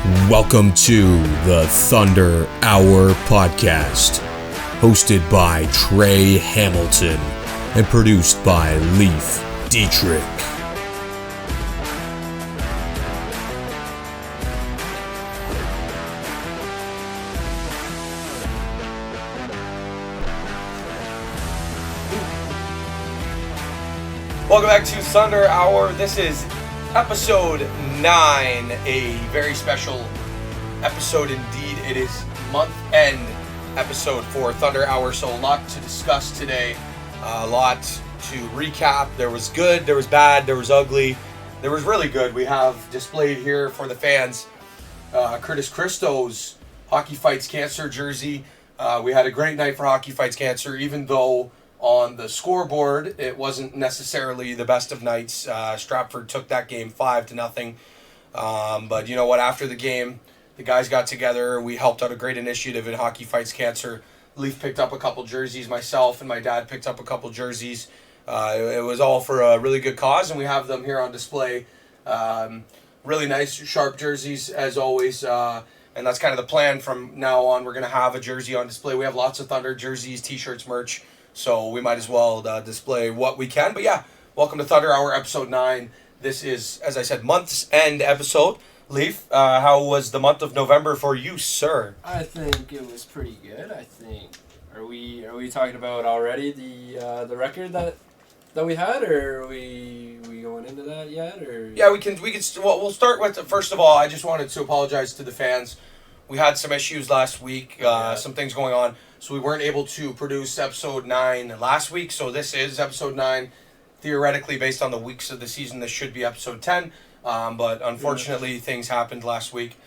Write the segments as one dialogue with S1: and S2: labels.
S1: Welcome to the Thunder Hour Podcast, hosted by Treh Hamilton and produced by Leif, Dietrich.
S2: Welcome back to Thunder Hour. This is episode 9, a very special episode indeed. It is month-end episode for Thunder Hour, so a lot to discuss today, a lot to recap. There was good, there was bad, there was ugly, there was really good. We have displayed here for the fans Curtis Christo's Hockey Fights Cancer jersey. We had a great night for Hockey Fights Cancer, even though on the scoreboard, it wasn't necessarily the best of nights. Stratford took that game 5-0. But you know what? After the game, the guys got together. We helped out a great initiative in Hockey Fights Cancer. Leif picked up a couple jerseys. Myself and my dad picked up a couple jerseys. It was all for a really good cause, and we have them here on display. Really nice, sharp jerseys, as always. And that's kind of the plan from now on. We're going to have a jersey on display. We have lots of Thunder jerseys, T-shirts, merch. So we might as well display what we can. But yeah, welcome to Thunder Hour episode 9. This is, as I said, month's end episode. Leif, how was the month of November for you, sir?
S3: I think it was pretty good. I think are we talking about already the record that we had, or are we going into that yet? Or
S2: yeah, we can. Well, we'll start with first of all. I just wanted to apologize to the fans. We had some issues last week. Some things going on. So we weren't able to produce episode 9 last week, so this is episode 9. Theoretically, based on the weeks of the season, this should be episode 10. But unfortunately, things happened last week.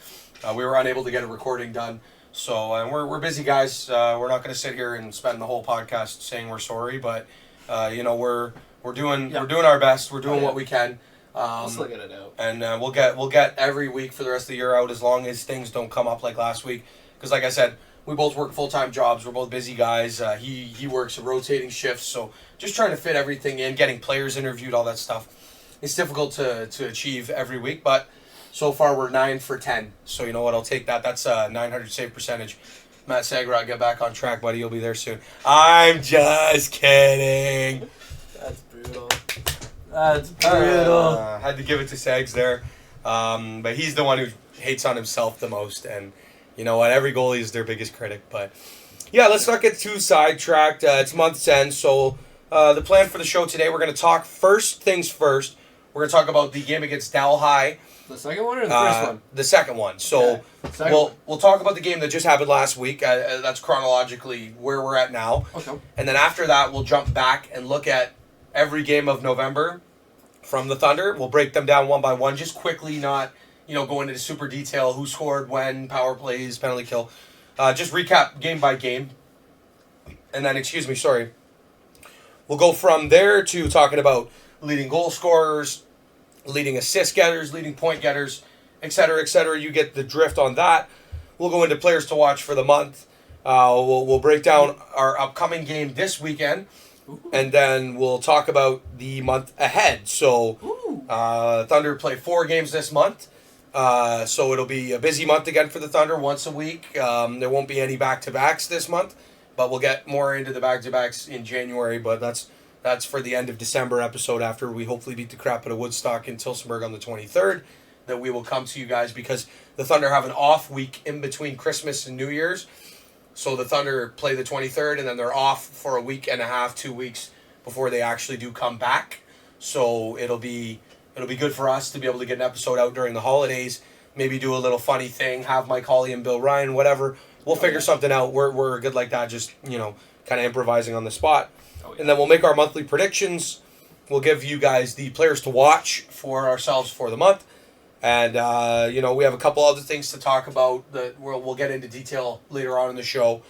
S2: We were unable to get a recording done. So we're busy guys. We're not going to sit here and spend the whole podcast saying we're sorry, but we're doing our best. We're doing what we can.
S3: We'll still get it out.
S2: And we'll get every week for the rest of the year out as long as things don't come up like last week. Because like I said, we both work full-time jobs. We're both busy guys. He works rotating shifts, so just trying to fit everything in, getting players interviewed, all that stuff. It's difficult to achieve every week, but so far we're 9 for 10. So you know what? I'll take that. That's a 900 save percentage. Matt Sagrot, get back on track, buddy. You'll be there soon. I'm just kidding.
S3: That's brutal. That's brutal.
S2: Had to give it to Sags there. But he's the one who hates on himself the most, and you know what? Every goalie is their biggest critic. But yeah, let's not get too sidetracked. It's month's end, so the plan for the show today, we're going to talk first things first. We're going to talk about the game against Dal High.
S3: The second one or the first one?
S2: The second one. So we'll talk about the game that just happened last week. That's chronologically where we're at now.
S3: Okay.
S2: And then after that, we'll jump back and look at every game of November from the Thunder. We'll break them down one by one, just quickly, not go into super detail, who scored when, power plays, penalty kill. Just recap game by game. And then, we'll go from there to talking about leading goal scorers, leading assist getters, leading point getters, etc., etc. You get the drift on that. We'll go into players to watch for the month. We'll break down our upcoming game this weekend. And then we'll talk about the month ahead. So, Thunder play 4 games this month. So it'll be a busy month again for the Thunder, once a week. There won't be any back-to-backs this month, but we'll get more into the back-to-backs in January. But that's for the end of December episode after we hopefully beat the crap out of Woodstock in Tillsonburg on the 23rd. That we will come to you guys because the Thunder have an off week in between Christmas and New Year's. So the Thunder play the 23rd, and then they're off for a week and a half, 2 weeks before they actually do come back. So it'll be good for us to be able to get an episode out during the holidays. Maybe do a little funny thing, have Mike Hawley and Bill Ryan, whatever. We'll figure something out. We're good like that, just, kind of improvising on the spot. And then we'll make our monthly predictions. We'll give you guys the players to watch for ourselves for the month. And, we have a couple other things to talk about that we'll get into detail later on in the show.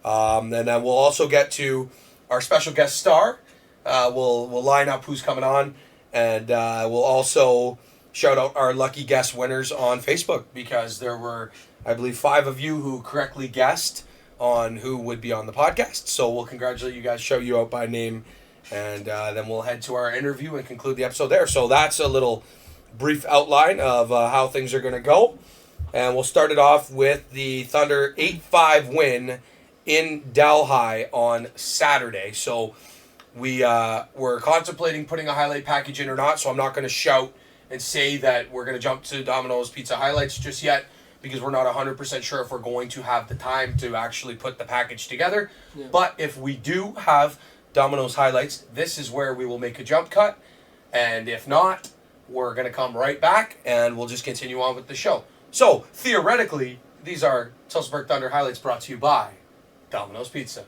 S2: And then we'll also get to our special guest star. We'll line up who's coming on. And we'll also shout out our lucky guest winners on Facebook because there were, I believe, 5 of you who correctly guessed on who would be on the podcast. So we'll congratulate you guys, shout you out by name, and then we'll head to our interview and conclude the episode there. So that's a little brief outline of how things are going to go. And we'll start it off with the Thunder 8-5 win in Delhi on Saturday. So we're contemplating putting a highlight package in or not, so I'm not going to shout and say that we're going to jump to Domino's Pizza highlights just yet, because we're not 100% sure if we're going to have the time to actually put the package together. Yeah. But if we do have Domino's highlights, this is where we will make a jump cut. And if not, we're going to come right back and we'll just continue on with the show. So, theoretically, these are Tillsburg Thunder highlights brought to you by Domino's Pizza.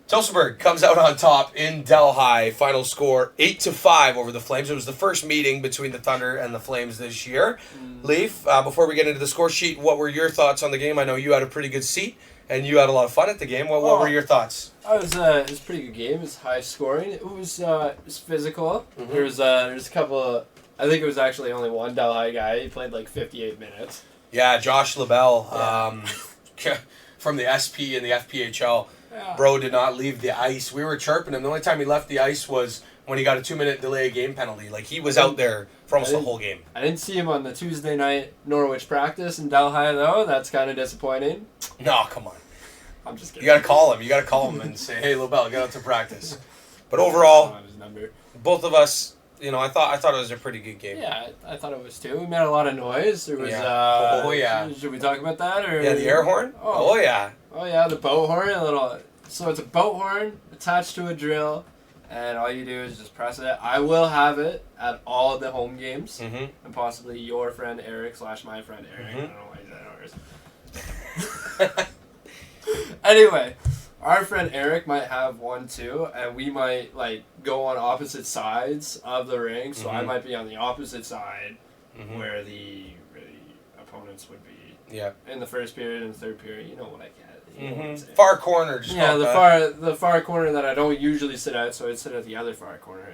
S2: Tillsburg comes out on top in Delhi. Final score 8-5 over the Flames. It was the first meeting between the Thunder and the Flames this year. Leif, before we get into the score sheet, what were your thoughts on the game? I know you had a pretty good seat and you had a lot of fun at the game. What were your thoughts?
S3: It was a pretty good game. It was high scoring. It was physical. Mm-hmm. There's a couple of, I think it was actually only one Delhi guy. He played like 58 minutes.
S2: Yeah, Josh LaBelle from the SP and the FPHL. Yeah. Bro did not leave the ice. We were chirping him. The only time he left the ice was when he got a 2-minute delay game penalty. Like, he was out there for almost the whole game.
S3: I didn't see him on the Tuesday night Norwich practice in Delhi, though. That's kind of disappointing.
S2: No, come on.
S3: I'm just kidding.
S2: You got to call him. You got to call him and say, hey, LaBelle, get out to practice. But overall, both of us, I thought it was a pretty good game.
S3: Yeah, I thought it was too. We made a lot of noise. There was, should we talk about that? Or?
S2: Yeah, the air horn? Oh, yeah.
S3: Oh, yeah, the boat horn. So it's a boat horn attached to a drill, and all you do is just press it. I will have it at all the home games, and possibly your friend Eric / my friend Eric. I don't know why he's at ours. Anyway, our friend Eric might have one too, and we might go on opposite sides of the ring. So I might be on the opposite side where the opponents would be. Yeah. In the first period and third period, you know what I get.
S2: Far corner. Just
S3: the far corner that I don't usually sit at, so I'd sit at the other far corner.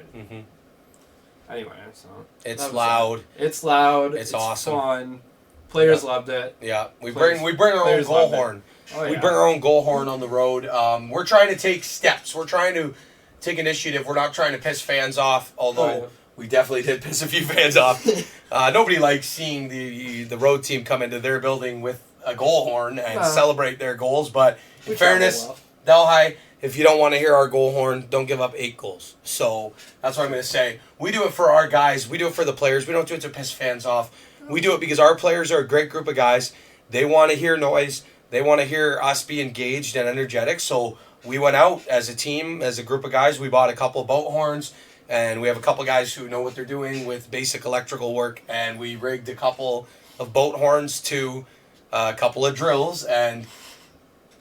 S3: Anyway, so
S2: it's loud.
S3: It's loud.
S2: It's awesome.
S3: Fun. Players loved it.
S2: Yeah, we bring our own goal horn. Oh, yeah. We bring our own goal horn on the road. We're trying to take steps. We're trying to take initiative. We're not trying to piss fans off, although we definitely did piss a few fans off. Nobody likes seeing the road team come into their building with a goal horn and celebrate their goals, but in fairness, Delhi, if you don't want to hear our goal horn, don't give up 8 goals. So that's what I'm going to say. We do it for our guys. We do it for the players. We don't do it to piss fans off. We do it because our players are a great group of guys. They want to hear noise. They want to hear us be engaged and energetic. So we went out as a team, as a group of guys. We bought a couple of boat horns, and we have a couple of guys who know what they're doing with basic electrical work, and we rigged a couple of boat horns to a couple of drills, and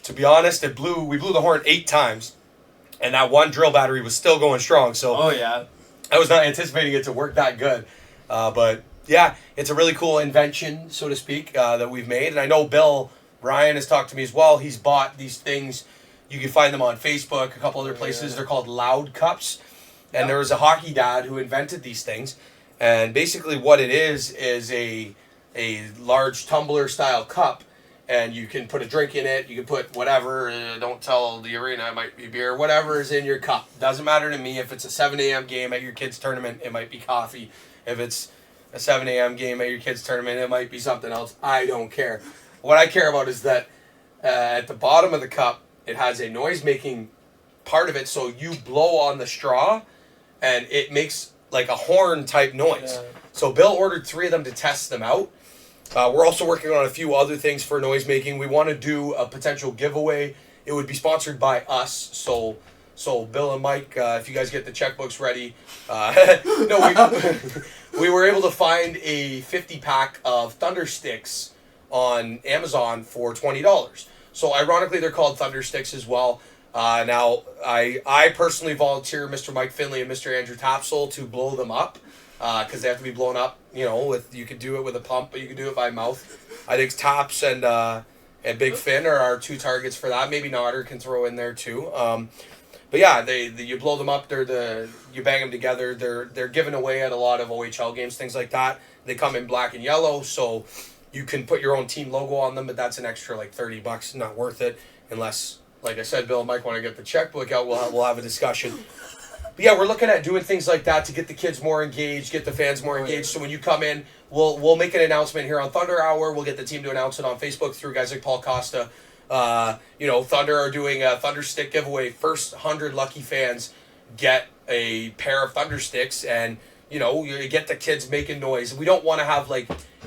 S2: to be honest, we blew the horn 8 times, and that one drill battery was still going strong. So I was not anticipating it to work that good, but yeah, it's a really cool invention, so to speak, that we've made. And I know Brian has talked to me as well. He's bought these things. You can find them on Facebook, a couple other places. They're called Loud Cups, and there was a hockey dad who invented these things, and basically what it is a large tumbler style cup, and you can put a drink in it. You can put whatever. Don't tell the arena, it might be beer. Whatever is in your cup. Doesn't matter to me. If it's a 7 a.m. game at your kid's tournament, it might be coffee. If it's a 7 a.m. game at your kid's tournament, it might be something else. I don't care. What I care about is that at the bottom of the cup, it has a noise-making part of it, so you blow on the straw, and it makes like a horn-type noise. Yeah. So Bill ordered 3 of them to test them out. We're also working on a few other things for noise making. We want to do a potential giveaway. It would be sponsored by us. So Bill and Mike, if you guys get the checkbooks ready, we were able to find a 50-pack of Thunder Sticks on Amazon for $20. So ironically, they're called Thunder Sticks as well. Now, I personally volunteer Mr. Mike Finley and Mr. Andrew Topsel to blow them up. Because they have to be blown up, you could do it with a pump, but you could do it by mouth. I think Tops and Big Finn are our 2 targets for that. Maybe Nautter can throw in there too. But yeah, you blow them up. You bang them together. They're given away at a lot of OHL games, things like that. They come in black and yellow, so you can put your own team logo on them, but that's an extra like $30. Not worth it unless like I said, Bill and Mike want to get the checkbook out. We'll have a discussion. But yeah, we're looking at doing things like that to get the kids more engaged, get the fans more engaged. So when you come in, we'll make an announcement here on Thunder Hour. We'll get the team to announce it on Facebook through guys like Paul Costa. Thunder are doing a Thunder Stick giveaway. First 100 lucky fans get a pair of Thunder Sticks, and you get the kids making noise. We don't want to have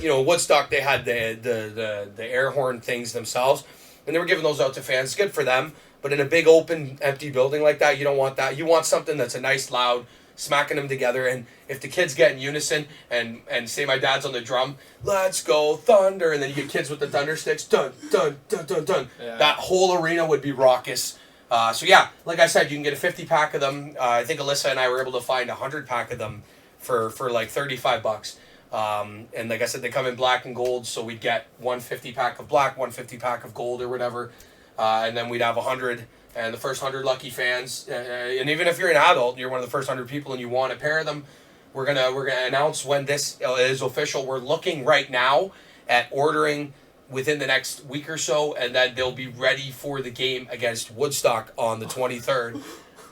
S2: Woodstock. They had the air horn things themselves, and they were giving those out to fans. It's good for them. But in a big, open, empty building like that, you don't want that. You want something that's a nice, loud, smacking them together. And if the kids get in unison and say my dad's on the drum, let's go Thunder, and then you get kids with the Thunder Sticks, dun, dun, dun, dun, dun. Yeah. That whole arena would be raucous. Like I said, you can get a 50-pack of them. I think Alyssa and I were able to find a 100-pack of them for like $35. And like I said, they come in black and gold, so we'd get 150-pack of black, 150-pack of gold or whatever. And then we'd have 100, and the first 100 lucky fans. And even if you're an adult, you're one of the first 100 people, and you want a pair of them, we're gonna announce when this is official. We're looking right now at ordering within the next week or so, and then they'll be ready for the game against Woodstock on the 23rd.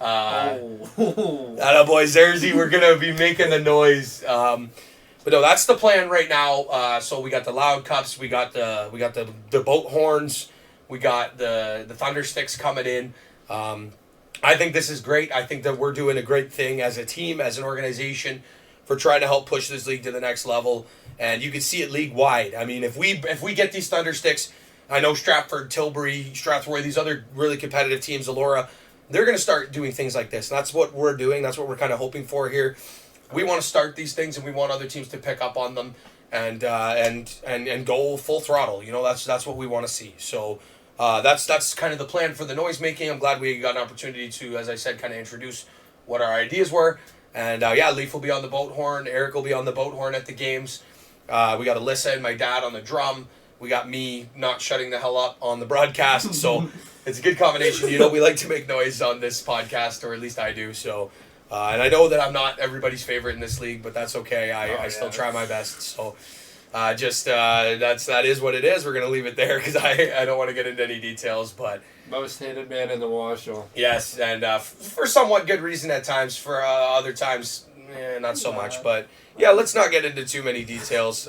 S2: Attaboy Zerzy, we're gonna be making the noise. But no, that's the plan right now. So we got the loud cups, we got the boat horns. We got the Thunder Sticks coming in. I think this is great. I think that we're doing a great thing as a team, as an organization, for trying to help push this league to the next level. And you can see it league-wide. I mean, if we get these Thunder Sticks, I know Stratford, Tilbury, Strathroy, these other really competitive teams, Elora, they're going to start doing things like this. And that's what we're doing. That's what we're kind of hoping for here. We want to start these things, and we want other teams to pick up on them and go full throttle. That's what we want to see. So that's kind of the plan for the noise making. I'm glad we got an opportunity to, as I said, kind of introduce what our ideas were. And Leif will be on the boat horn. Eric will be on the boat horn at the games. We got Alyssa and my dad on the drum. We got me not shutting the hell up on the broadcast. So it's a good combination. We like to make noise on this podcast, or at least I do. So, and I know that I'm not everybody's favorite in this league, but that's okay. I still try my best. So. That is what it is. We're gonna leave it there because I don't want to get into any details. But
S3: most hated man in the Washoe.
S2: Yes, and for somewhat good reason at times. For other times, not so much. But yeah, let's not get into too many details.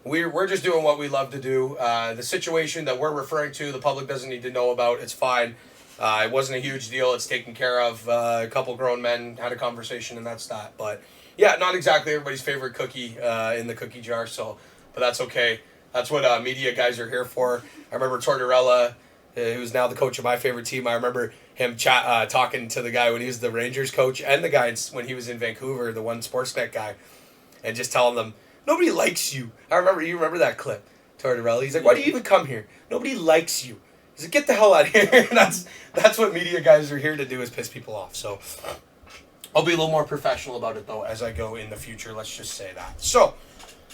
S2: We're just doing what we love to do. The situation that we're referring to, the public doesn't need to know about. It's fine. It wasn't a huge deal. It's taken care of. A couple grown men had a conversation, and that's that. But. Yeah, not exactly everybody's favorite cookie in the cookie jar, but that's okay. That's what media guys are here for. I remember Tortorella, who's now the coach of my favorite team. I remember him talking to the guy when he was the Rangers coach and the guy when he was in Vancouver, the one Sportsnet guy, and just telling them, nobody likes you. You remember that clip, Tortorella? He's like, why do you even come here? Nobody likes you. He's like, get the hell out of here. That's what media guys are here to do, is piss people off. So I'll be a little more professional about it, though, as I go in the future. Let's just say that. So,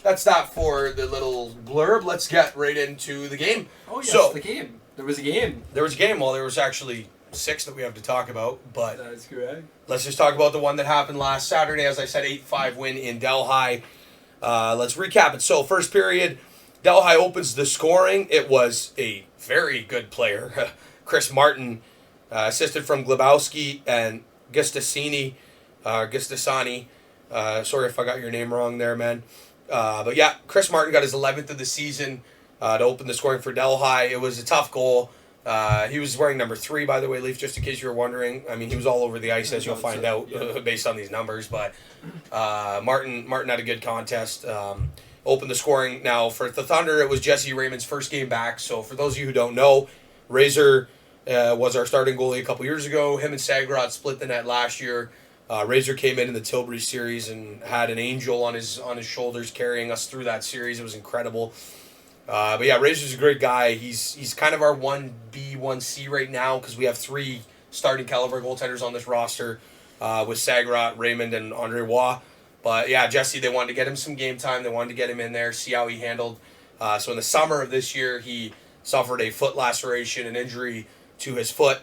S2: that's that for the little blurb. Let's get right into the game.
S3: Oh, yes, the game. There was a game.
S2: There was a game. Well, there was actually 6 that we have to talk about. But
S3: that is correct.
S2: Let's just talk about the one that happened last Saturday. As I said, 8-5 win in Delhi. Let's recap it. So, first period, Delhi opens the scoring. It was a very good player. Chris Martin, assisted from Glebowski and Gustafsini. Gustasani. Sorry if I got your name wrong there, man. But yeah, Chris Martin got his 11th of the season to open the scoring for Delhi. It was a tough goal. He was wearing number 3, by the way, Leif, just in case you were wondering. I mean, he was all over the ice, as you'll find out, based on these numbers. But Martin had a good contest. Opened the scoring. Now, for the Thunder, it was Jesse Raymond's first game back. So for those of you who don't know, Razor was our starting goalie a couple years ago. Him and Sagrad split the net last year. Razor came in the Tilbury series and had an angel on his shoulders carrying us through that series. It was incredible. But yeah, Razor's a great guy. He's kind of our 1B, 1C right now because we have 3 starting caliber goaltenders on this roster with Sagrat, Raymond, and Andre Waugh. But yeah, Jesse, they wanted to get him some game time. They wanted to get him in there, see how he handled. So in the summer of this year, he suffered a foot laceration, an injury to his foot.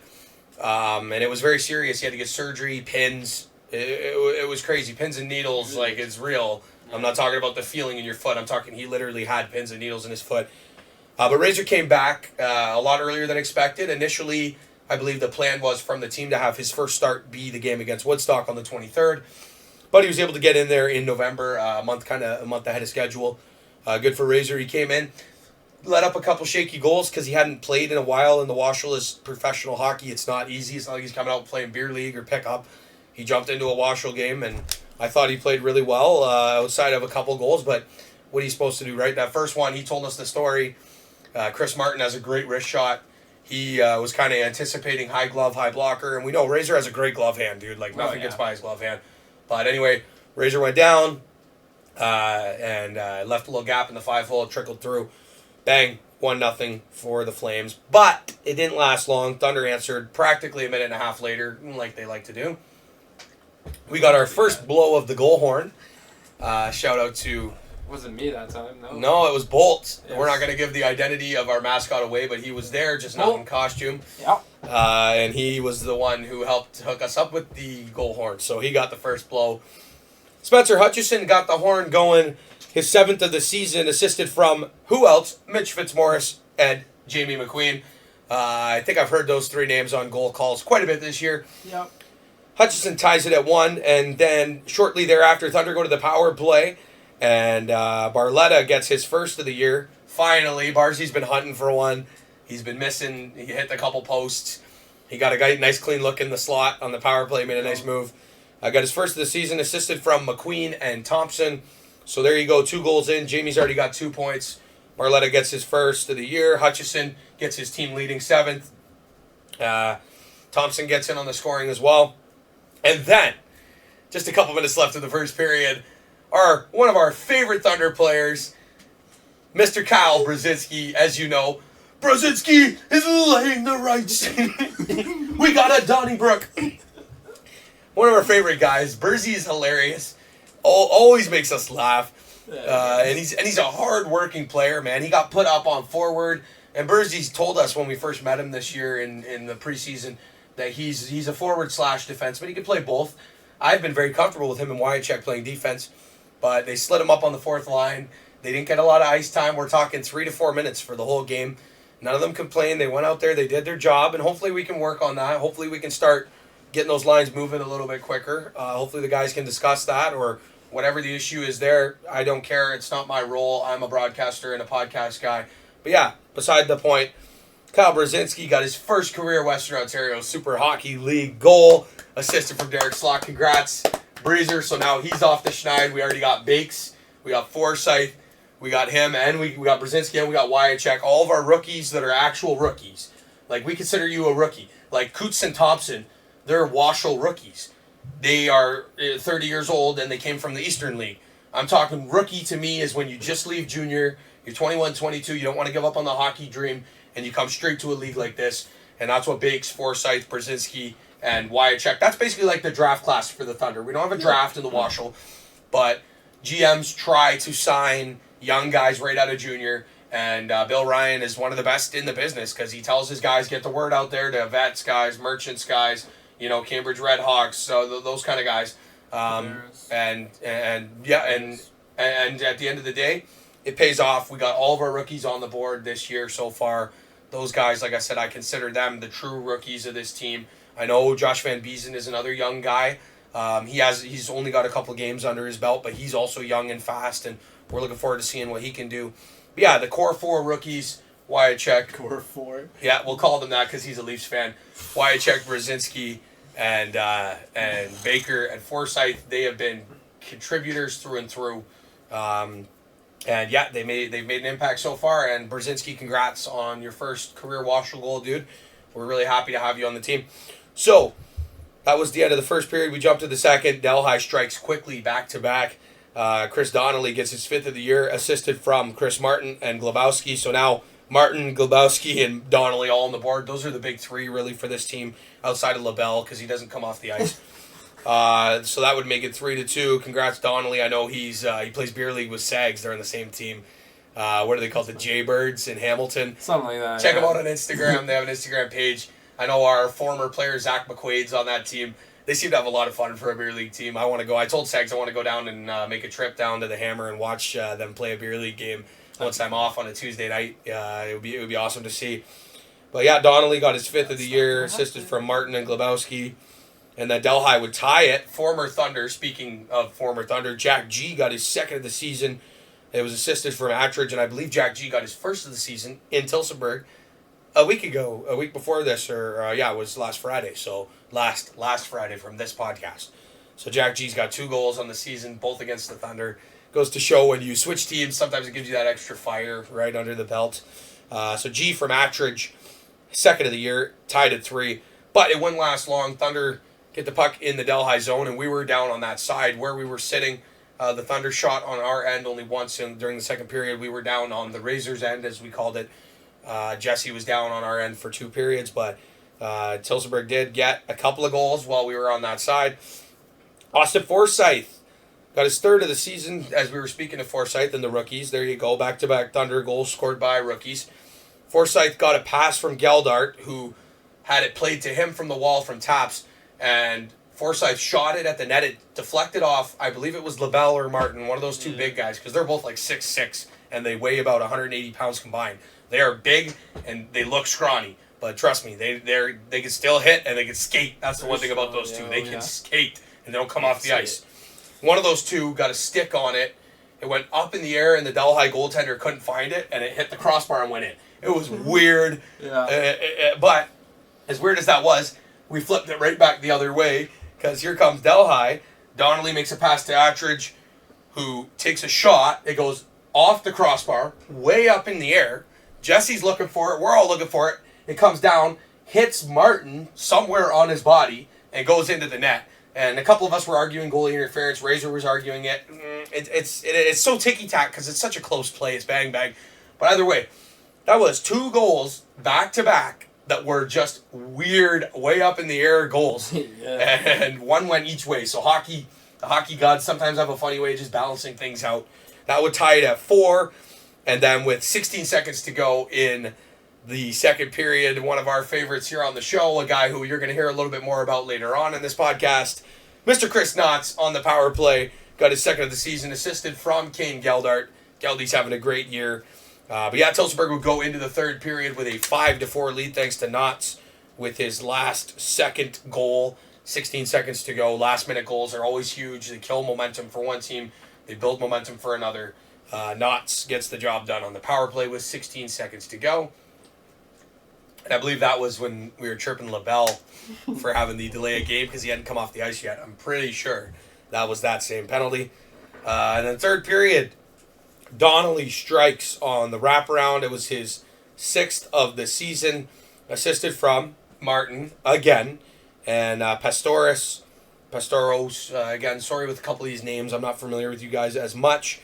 S2: And it was very serious. He had to get surgery, pins. It was crazy. Pins and needles, like, it's real. I'm not talking about the feeling in your foot. I'm talking he literally had pins and needles in his foot. But Razor came back a lot earlier than expected. Initially, I believe the plan was from the team to have his first start be the game against Woodstock on the 23rd. But he was able to get in there in November, a month ahead of schedule. Good for Razor. He came in, let up a couple shaky goals because he hadn't played in a while in the Washel professional hockey. It's not easy. It's not like he's coming out playing beer league or pickup. He jumped into a Washel game, and I thought he played really well outside of a couple goals. But what he's supposed to do, right? That first one, he told us the story. Chris Martin has a great wrist shot. He was kind of anticipating high glove, high blocker. And we know Razor has a great glove hand, dude. Like, nothing gets by his glove hand. But anyway, Razor went down and left a little gap in the 5-hole, trickled through. Bang, 1-0 for the Flames. But it didn't last long. Thunder answered practically a minute and a half later, like they like to do. We got our first blow of the goal horn. Shout out to...
S3: Wasn't me that time, no.
S2: No, it was Bolt.
S3: Yes.
S2: We're not going to give the identity of our mascot away, but he was there, just not in costume.
S3: Yep.
S2: And he was the one who helped hook us up with the goal horn. So he got the first blow. Spencer Hutchison got the horn going, his 7th of the season, assisted from who else? Mitch Fitzmaurice and Jamie McQueen. I think I've heard those 3 names on goal calls quite a bit this year.
S3: Yep.
S2: Hutchison ties it at 1, and then shortly thereafter, Thunder go to the power play. And Barletta gets his first of the year. Finally, Barzy's been hunting for one. He's been missing. He hit a couple posts. He got a nice clean look in the slot on the power play, made a nice move. Got his first of the season, assisted from McQueen and Thompson. So there you go, 2 goals in. Jamie's already got 2 points. Barletta gets his first of the year. Hutchison gets his team leading 7th. Thompson gets in on the scoring as well. And then, just a couple minutes left in the first period, one of our favorite Thunder players, Mr. Kyle Brzezinski, as you know. Brzezinski is laying the rights. We got a Donnybrook. One of our favorite guys. Brzy is hilarious. Always makes us laugh. And he's a hard-working player, man. He got put up on forward. And Brzy told us when we first met him this year in the preseason that he's a forward/defenseman. He can play both. I've been very comfortable with him and Wyachek playing defense. But they slid him up on the 4th line. They didn't get a lot of ice time. We're talking 3 to 4 minutes for the whole game. None of them complained. They went out there. They did their job. And hopefully we can work on that. Hopefully we can start getting those lines moving a little bit quicker. Hopefully the guys can discuss that or whatever the issue is there. I don't care. It's not my role. I'm a broadcaster and a podcast guy. But yeah, beside the point, Kyle Brzezinski got his first career Western Ontario Super Hockey League goal. Assisted from Derek Slock. Congrats, Breezer. So now he's off the schneid. We already got Bakes. We got Forsyth. We got him. And we got Brzezinski. And we got Wyachek. All of our rookies that are actual rookies. Like, we consider you a rookie. Like, Coots and Thompson, they're Washel rookies. They are 30 years old, and they came from the Eastern League. I'm talking rookie to me is when you just leave junior. You're 21, 22. You don't want to give up on the hockey dream, and you come straight to a league like this. And that's what Bakes, Forsyth, Brzezinski, and Wyachek. That's basically like the draft class for the Thunder. We don't have a draft in the Washel, but GMs try to sign young guys right out of junior, and Bill Ryan is one of the best in the business because he tells his guys, get the word out there to vets guys, merchants guys, Cambridge Redhawks, so those kind of guys. And at the end of the day, it pays off. We got all of our rookies on the board this year so far. Those guys, like I said, I consider them the true rookies of this team. I know Josh Van Biesen is another young guy. He's only got a couple games under his belt, but he's also young and fast, and we're looking forward to seeing what he can do. But yeah, the core 4 rookies, Wyachek.
S3: Core 4?
S2: Yeah, we'll call them that because he's a Leafs fan. Wyachek, Brzezinski, and Baker and Forsyth, they have been contributors through and through. And yeah, they've made an impact so far. And Brzezinski, congrats on your first career Washel goal, dude. We're really happy to have you on the team. So that was the end of the first period. We jumped to the second. Delhi strikes quickly back to back. Chris Donnelly gets his 5th of the year, assisted from Chris Martin and Glabowski. So now Martin, Glabowski, and Donnelly all on the board. Those are the big 3 really for this team outside of LaBelle because he doesn't come off the ice. So that would make it 3-2. Congrats, Donnelly. I know he plays beer league with Sags. They're on the same team. What are they called? The Jaybirds in Hamilton.
S3: Something like that.
S2: Check them out on Instagram. They have an Instagram page. I know our former player Zach McQuaid's on that team. They seem to have a lot of fun for a beer league team. I want to go. I told Sags I want to go down and make a trip down to the Hammer and watch them play a beer league game. once I'm off on a Tuesday night. It would be awesome to see. But yeah, Donnelly got his 5th of the year, assisted from Martin and Glebowski. And then Delhi would tie it. Former Thunder, speaking of former Thunder, Jack G got his 2nd of the season. It was assisted from Attridge, and I believe Jack G got his 1st of the season in Tillsonburg a week before this, it was last Friday. So last Friday from this podcast. So Jack G's got 2 goals on the season, both against the Thunder. Goes to show when you switch teams, sometimes it gives you that extra fire right under the belt. So G from Attridge, 2nd of the year, tied at 3. But it wouldn't last long. Thunder get the puck in the Delhi zone, and we were down on that side where we were sitting. The Thunder shot on our end only once during the second period. We were down on the Razors' end, as we called it. Jesse was down on our end for 2 periods, but Tillsonburg did get a couple of goals while we were on that side. Austin Forsyth got his 3rd of the season, as we were speaking of Forsyth and the rookies. There you go, back-to-back Thunder goals scored by rookies. Forsyth got a pass from Geldart, who had it played to him from the wall from taps, and Forsyth shot it at the net. It deflected off, I believe it was LaBelle or Martin, one of those 2 big guys, because they're both like 6'6", and they weigh about 180 pounds combined. They are big, and they look scrawny. But trust me, they can still hit, and they can skate. That's the one thing about those 2. They can skate, and they don't come off the ice. One of those 2 got a stick on it. It went up in the air, and the Delhi goaltender couldn't find it, and it hit the crossbar and went in. It was weird. But as weird as that was, we flipped it right back the other way, because here comes Delhi. Donnelly makes a pass to Attridge, who takes a shot. It goes off the crossbar, way up in the air. Jesse's looking for it. We're all looking for it. It comes down, hits Martin somewhere on his body, and goes into the net. And a couple of us were arguing goalie interference. Razor was arguing it. It's so ticky-tack because it's such a close play. It's bang-bang. But either way, that was 2 goals back-to-back that were just weird, way up in the air goals. And one went each way. So the hockey gods sometimes have a funny way of just balancing things out. That would tie it at 4. And then with 16 seconds to go in the second period, one of our favorites here on the show, a guy who you're going to hear a little bit more about later on in this podcast, Mr. Chris Nauts on the power play, got his 2nd of the season, assisted from Kane Geldart. Geldy's having a great year. But yeah, Tillsonburg would go into the 3rd period with a 5-4 lead thanks to Nauts with his last second goal. 16 seconds to go. Last-minute goals are always huge. They kill momentum for one team. They build momentum for another. Nauts gets the job done on the power play with 16 seconds to go. And I believe that was when we were chirping LaBelle for having the delay of game because he hadn't come off the ice yet. I'm pretty sure that was that same penalty. And then 3rd period, Donnelly strikes on the wraparound. It was his 6th of the season, assisted from Martin again. And Pastoros, again, sorry with a couple of these names. I'm not familiar with you guys as much.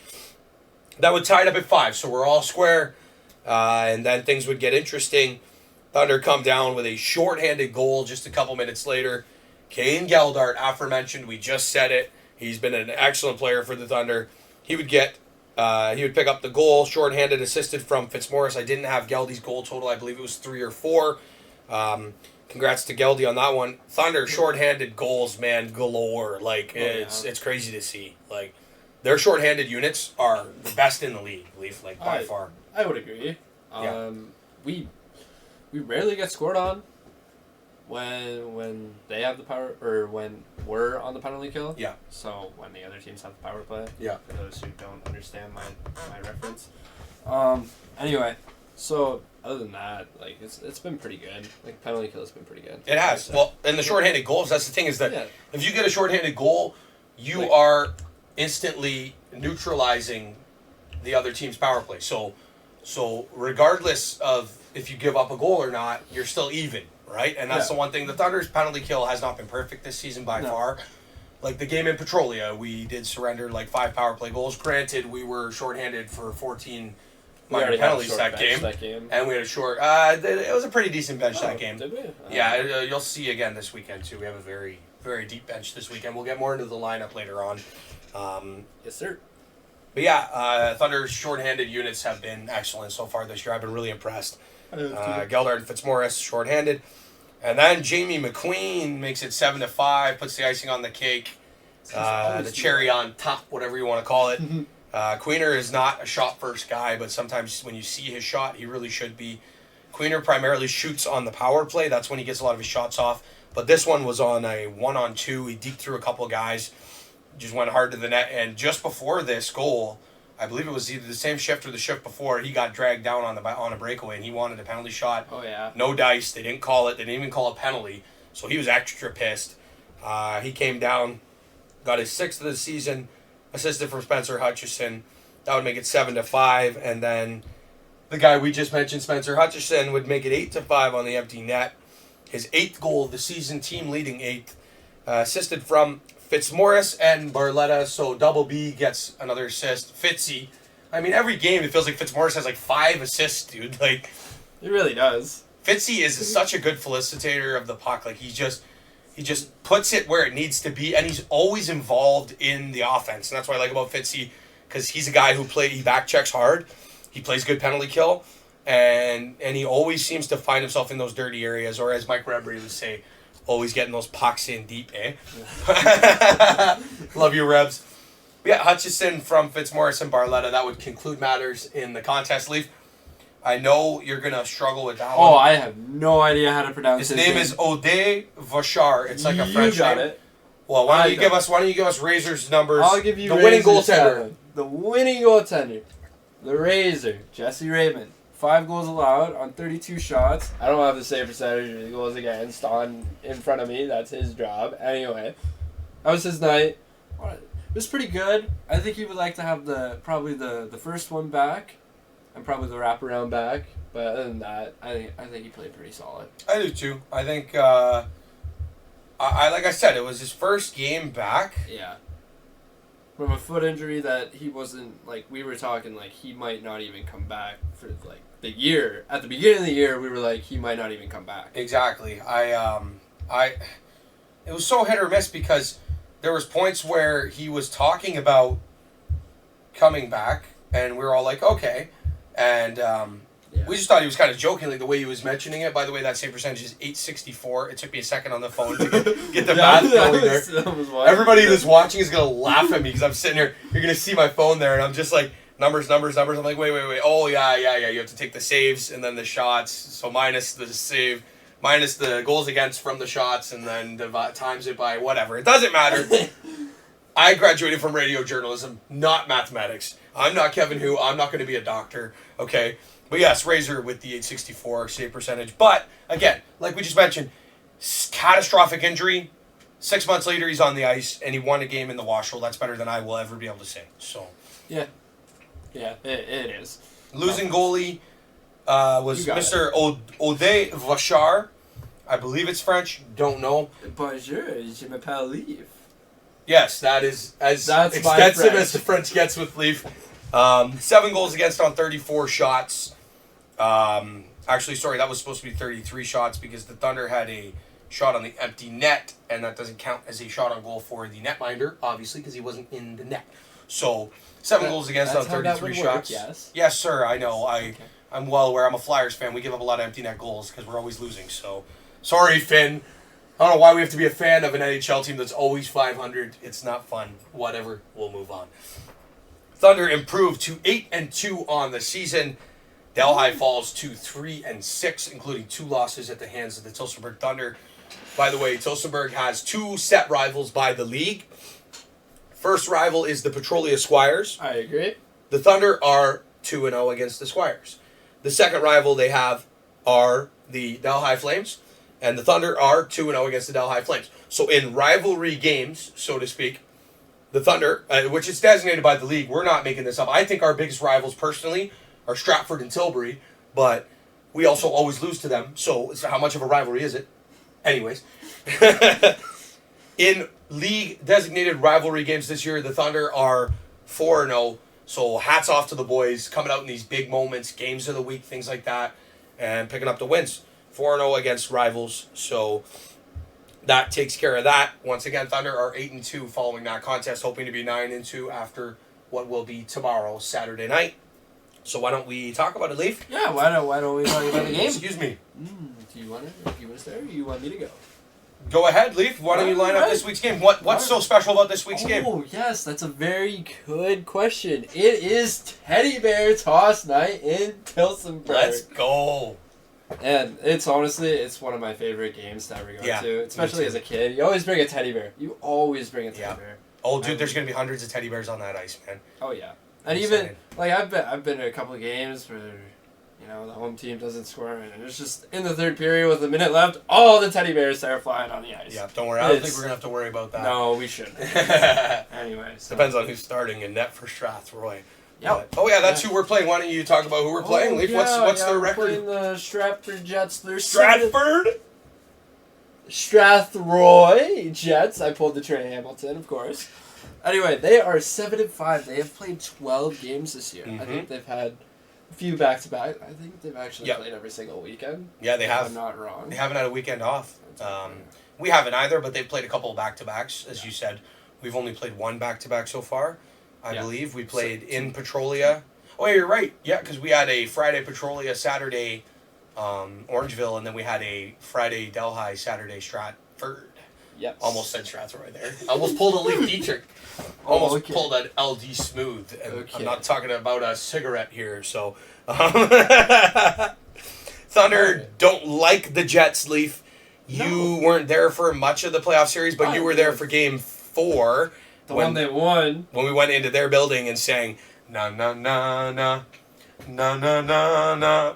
S2: That would tie it up at 5, so we're all square. And then things would get interesting. Thunder come down with a shorthanded goal just a couple minutes later. Kane Geldart, aforementioned, we just said it. He's been an excellent player for the Thunder. He would pick up the goal, shorthanded, assisted from Fitzmaurice. I didn't have Geldy's goal total. I believe it was 3 or 4. Congrats to Geldy on that one. Thunder shorthanded goals, man, galore. It's crazy to see. Like, their shorthanded units are the best in the league, Leif, by far.
S3: I would agree. We rarely get scored on when they have the power, or when we're on the penalty kill.
S2: Yeah.
S3: So when the other teams have the power play.
S2: Yeah.
S3: For those who don't understand my reference. Anyway, so other than that, it's been pretty good. Penalty kill has been pretty good.
S2: It has. Well, and the shorthanded goals, that's the thing, is that if you get a shorthanded goal, you are instantly neutralizing the other team's power play. So regardless of if you give up a goal or not, you're still even, right? And that's the one thing. The Thunder's penalty kill has not been perfect this season by far. Like the game in Petrolia, we did surrender 5 power play goals. Granted, we were shorthanded for 14 minor penalties that game. And we had a short... it was a pretty decent bench that game.
S3: Did we?
S2: Yeah, you'll see again this weekend, too. We have a very, very deep bench this weekend. We'll get more into the lineup later on.
S3: Yes, sir.
S2: But yeah, Thunder's shorthanded units have been excellent so far this year. I've been really impressed. Geldart and Fitzmaurice shorthanded. And then Jamie McQueen makes it 7-5, puts the icing on the cake, the cherry on top, whatever you want to call it. Queener is not a shot-first guy, but sometimes when you see his shot, he really should be. Queener primarily shoots on the power play. That's when he gets a lot of his shots off. But this one was on a 1-on-2. He deked through a couple of guys, just went hard to the net. And just before this goal, I believe it was either the same shift or the shift before, he got dragged down on a breakaway, and he wanted a penalty shot.
S3: Oh, yeah.
S2: No dice. They didn't call it. They didn't even call a penalty. So he was extra pissed. He came down, got his 6th of the season, assisted from Spencer Hutchison. That would make it 7-5. And then the guy we just mentioned, Spencer Hutchison, would make it 8-5 on the empty net. His 8th goal of the season, team leading 8th. Assisted from Fitzmaurice and Barletta, so Double B gets another assist. Fitzy, I mean, every game it feels like Fitzmaurice has like 5 assists, dude. Like,
S3: He really does.
S2: Fitzy is such a good felicitator of the puck. Like, he just puts it where it needs to be, and he's always involved in the offense. And that's what I like about Fitzy, because he's a guy he back checks hard. He plays good penalty kill, and he always seems to find himself in those dirty areas, or as Mike Rebry would say, always getting those pucks in deep, eh? Love you, Rebs. But yeah, Hutchison from Fitzmaurice and Barletta. That would conclude matters in the contest. Leaf, I know you're going to struggle with that one.
S3: Oh, I have no idea how to pronounce
S2: his name. Is Ode Vachar. It's like a French
S3: name. You got
S2: name.
S3: it.
S2: Well, why don't you give us Razor's numbers?
S3: I'll give you
S2: the winning goaltender.
S3: The winning goaltender. The Razor, Jesse Raymond. 5 goals allowed on 32 shots. I don't have the save percentage or the goals against in front of me. That's his job. Anyway, that was his night. It was pretty good. I think he would like to have probably the first one back, and probably the wraparound back. But other than that, I think he played pretty solid.
S2: I do too. I think I like I said, it was his first game back.
S3: Yeah. From a foot injury that he wasn't, like, we were talking, like, he might not even come back for, like, the year. At the beginning of the year, we were like, he might not even come back.
S2: Exactly. It was so hit or miss because there was points where he was talking about coming back, and we were all like, okay. And we just thought he was kind of joking, like, the way he was mentioning it. By the way, that same percentage is 864. It took me a second on the phone to get the math going there. Everybody that's watching is going to laugh at me because I'm sitting here. You're going to see my phone there, and I'm just like, numbers. I'm like, wait. Oh, yeah. You have to take the saves and then the shots. So minus the save, minus the goals against from the shots, and then times it by whatever. It doesn't matter. I graduated from radio journalism, not mathematics. I'm not Kevin Hu. I'm not going to be a doctor, okay? But yes, Razor with the 864 save percentage. But, again, like we just mentioned, catastrophic injury. 6 months later, he's on the ice, and he won a game in the Washel. That's better than I will ever be able to say. So,
S3: yeah, it is.
S2: Losing goalie was Mr. Ode Vachar. I believe it's French. Don't know.
S3: Bonjour, je m'appelle Leif.
S2: Yes, that is as extensive as the French gets with Leif. 7 goals against on 34 shots. Actually, sorry, that was supposed to be 33 shots because the Thunder had a shot on the empty net, and that doesn't count as a shot on goal for the netminder, obviously, because he wasn't in the net. So, 7 goals against on 33 shots. Yes, sir, I know. I'm well aware. I'm a Flyers fan. We give up a lot of empty net goals because we're always losing. So, sorry, Finn. I don't know why we have to be a fan of an NHL team that's always 500. It's not fun. Whatever. We'll move on. Thunder improved to 8-2 on the season. Delhi falls to 3-6, including 2 losses at the hands of the Tillsonburg Thunder. By the way, Tillsonburg has 2 set rivals by the league. First rival is the Petrolia Squires.
S3: I agree.
S2: The Thunder are 2-0 against the Squires. The second rival they have are the Delhi Flames, and the Thunder are 2-0 against the Delhi Flames. So in rivalry games, so to speak, the Thunder, which is designated by the league, we're not making this up. I think our biggest rivals personally are Stratford and Tilbury, but we also always lose to them. So how much of a rivalry is it? Anyways. In league designated rivalry games this year, the Thunder are 4-0. So hats off to the boys coming out in these big moments, games of the week, things like that, and picking up the wins. 4-0 against rivals. So that takes care of that. Once again, Thunder are 8-2 following that contest, hoping to be 9-2 after what will be tomorrow, Saturday night. So why don't we talk about it, Leif?
S3: Yeah, why don't we talk about the game?
S2: Excuse me.
S3: Do you want to start or you want me to go?
S2: Go ahead, Leif. Why don't you line up this week's game? What's so special about this week's game?
S3: Oh, yes, that's a very good question. It is Teddy Bear Toss Night in Tillsonburg.
S2: Let's go.
S3: And it's one of my favorite games to ever go to, especially as a kid. You always bring a teddy bear. Bear.
S2: Oh, dude, there's going to be hundreds of teddy bears on that ice, man.
S3: Oh, yeah. And even, like, I've been to a couple of games where, you know, the home team doesn't score, and it's just in the third period with a minute left, all the teddy bears start flying on the ice.
S2: Yeah, don't worry. I don't think we're going to have to worry about that.
S3: No, we shouldn't. Anyway. So.
S2: Depends on who's starting in net for Strathroy.
S3: Yep.
S2: Oh, yeah, that's who we're playing. Why don't you talk about who we're playing, Leif? What's their record?
S3: We're playing the Stratford Jets. Strathroy Jets. I pulled the Treh Hamilton, of course. Anyway, they are 7-5. They have played 12 games this year. I think they've had a few back-to-back. I think they've actually played every single weekend.
S2: Yeah, they have.
S3: I'm not wrong.
S2: They haven't had a weekend off. We haven't either, but they've played a couple of back-to-backs, as you said. We've only played one back-to-back so far, I believe. We played in Petrolia. Oh, yeah, you're right. Yeah, because we had a Friday Petrolia, Saturday Orangeville, and then we had a Friday Delhi, Saturday Stratford.
S3: Yep.
S2: Almost said Strathroy there. Almost pulled a Leif Dietrich. Almost pulled an LD Smooth. And I'm not talking about a cigarette here, so. Thunder don't like the Jets, Leif. You weren't there for much of the playoff series, but you were there for game 4.
S3: The one they won.
S2: When we went into their building and sang, na na na na, na na na na,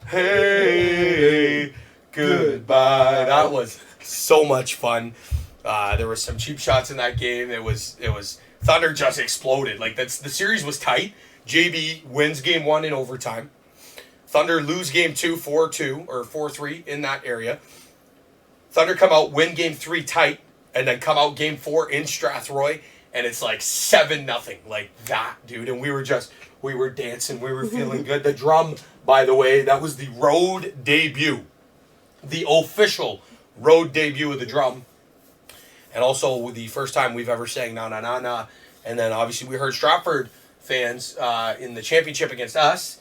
S2: hey, goodbye. That was so much fun. There were some cheap shots in that game. It was Thunder just exploded. Like the series was tight. JB wins game 1 in overtime. Thunder lose game 2 4-2 or 4-3 in that area. Thunder come out, win game 3 tight, and then come out game 4 in Strathroy, and it's like 7-0, like that, dude. And we were dancing, we were feeling good. The drum, by the way, that was the road debut, the official road debut of the drum, and also the first time we've ever sang na na na na. And then obviously we heard Stratford fans in the championship against us,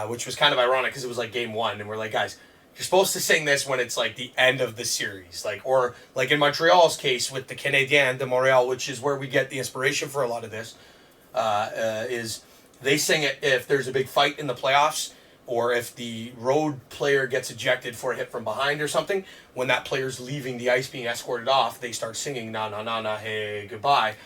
S2: which was kind of ironic because it was like game 1, and we're like, guys, you're supposed to sing this when it's like the end of the series, or like in Montreal's case with the Canadiens de Montréal, which is where we get the inspiration for a lot of this. Is they sing it if there's a big fight in the playoffs, or if the road player gets ejected for a hit from behind or something. When that player's leaving the ice, being escorted off, they start singing na na na na, hey, goodbye.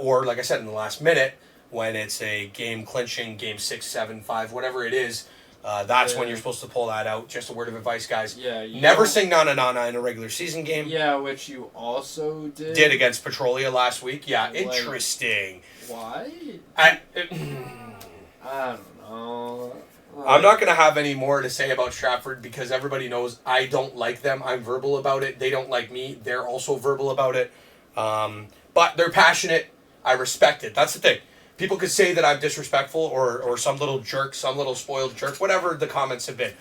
S2: Or like I said, in the last minute, when it's a game clinching, game 6, 7, 5, whatever it is. That's when you're supposed to pull that out. Just a word of advice, guys. Yeah, never sing na na na na in a regular season game.
S3: Yeah, which you also did.
S2: Did against Petrolia last week. Yeah, interesting.
S3: Why?
S2: I
S3: don't know.
S2: I'm not going to have any more to say about Stratford because everybody knows I don't like them. I'm verbal about it. They don't like me. They're also verbal about it. But they're passionate. I respect it. That's the thing. People could say that I'm disrespectful or some little jerk, some little spoiled jerk, whatever the comments have been.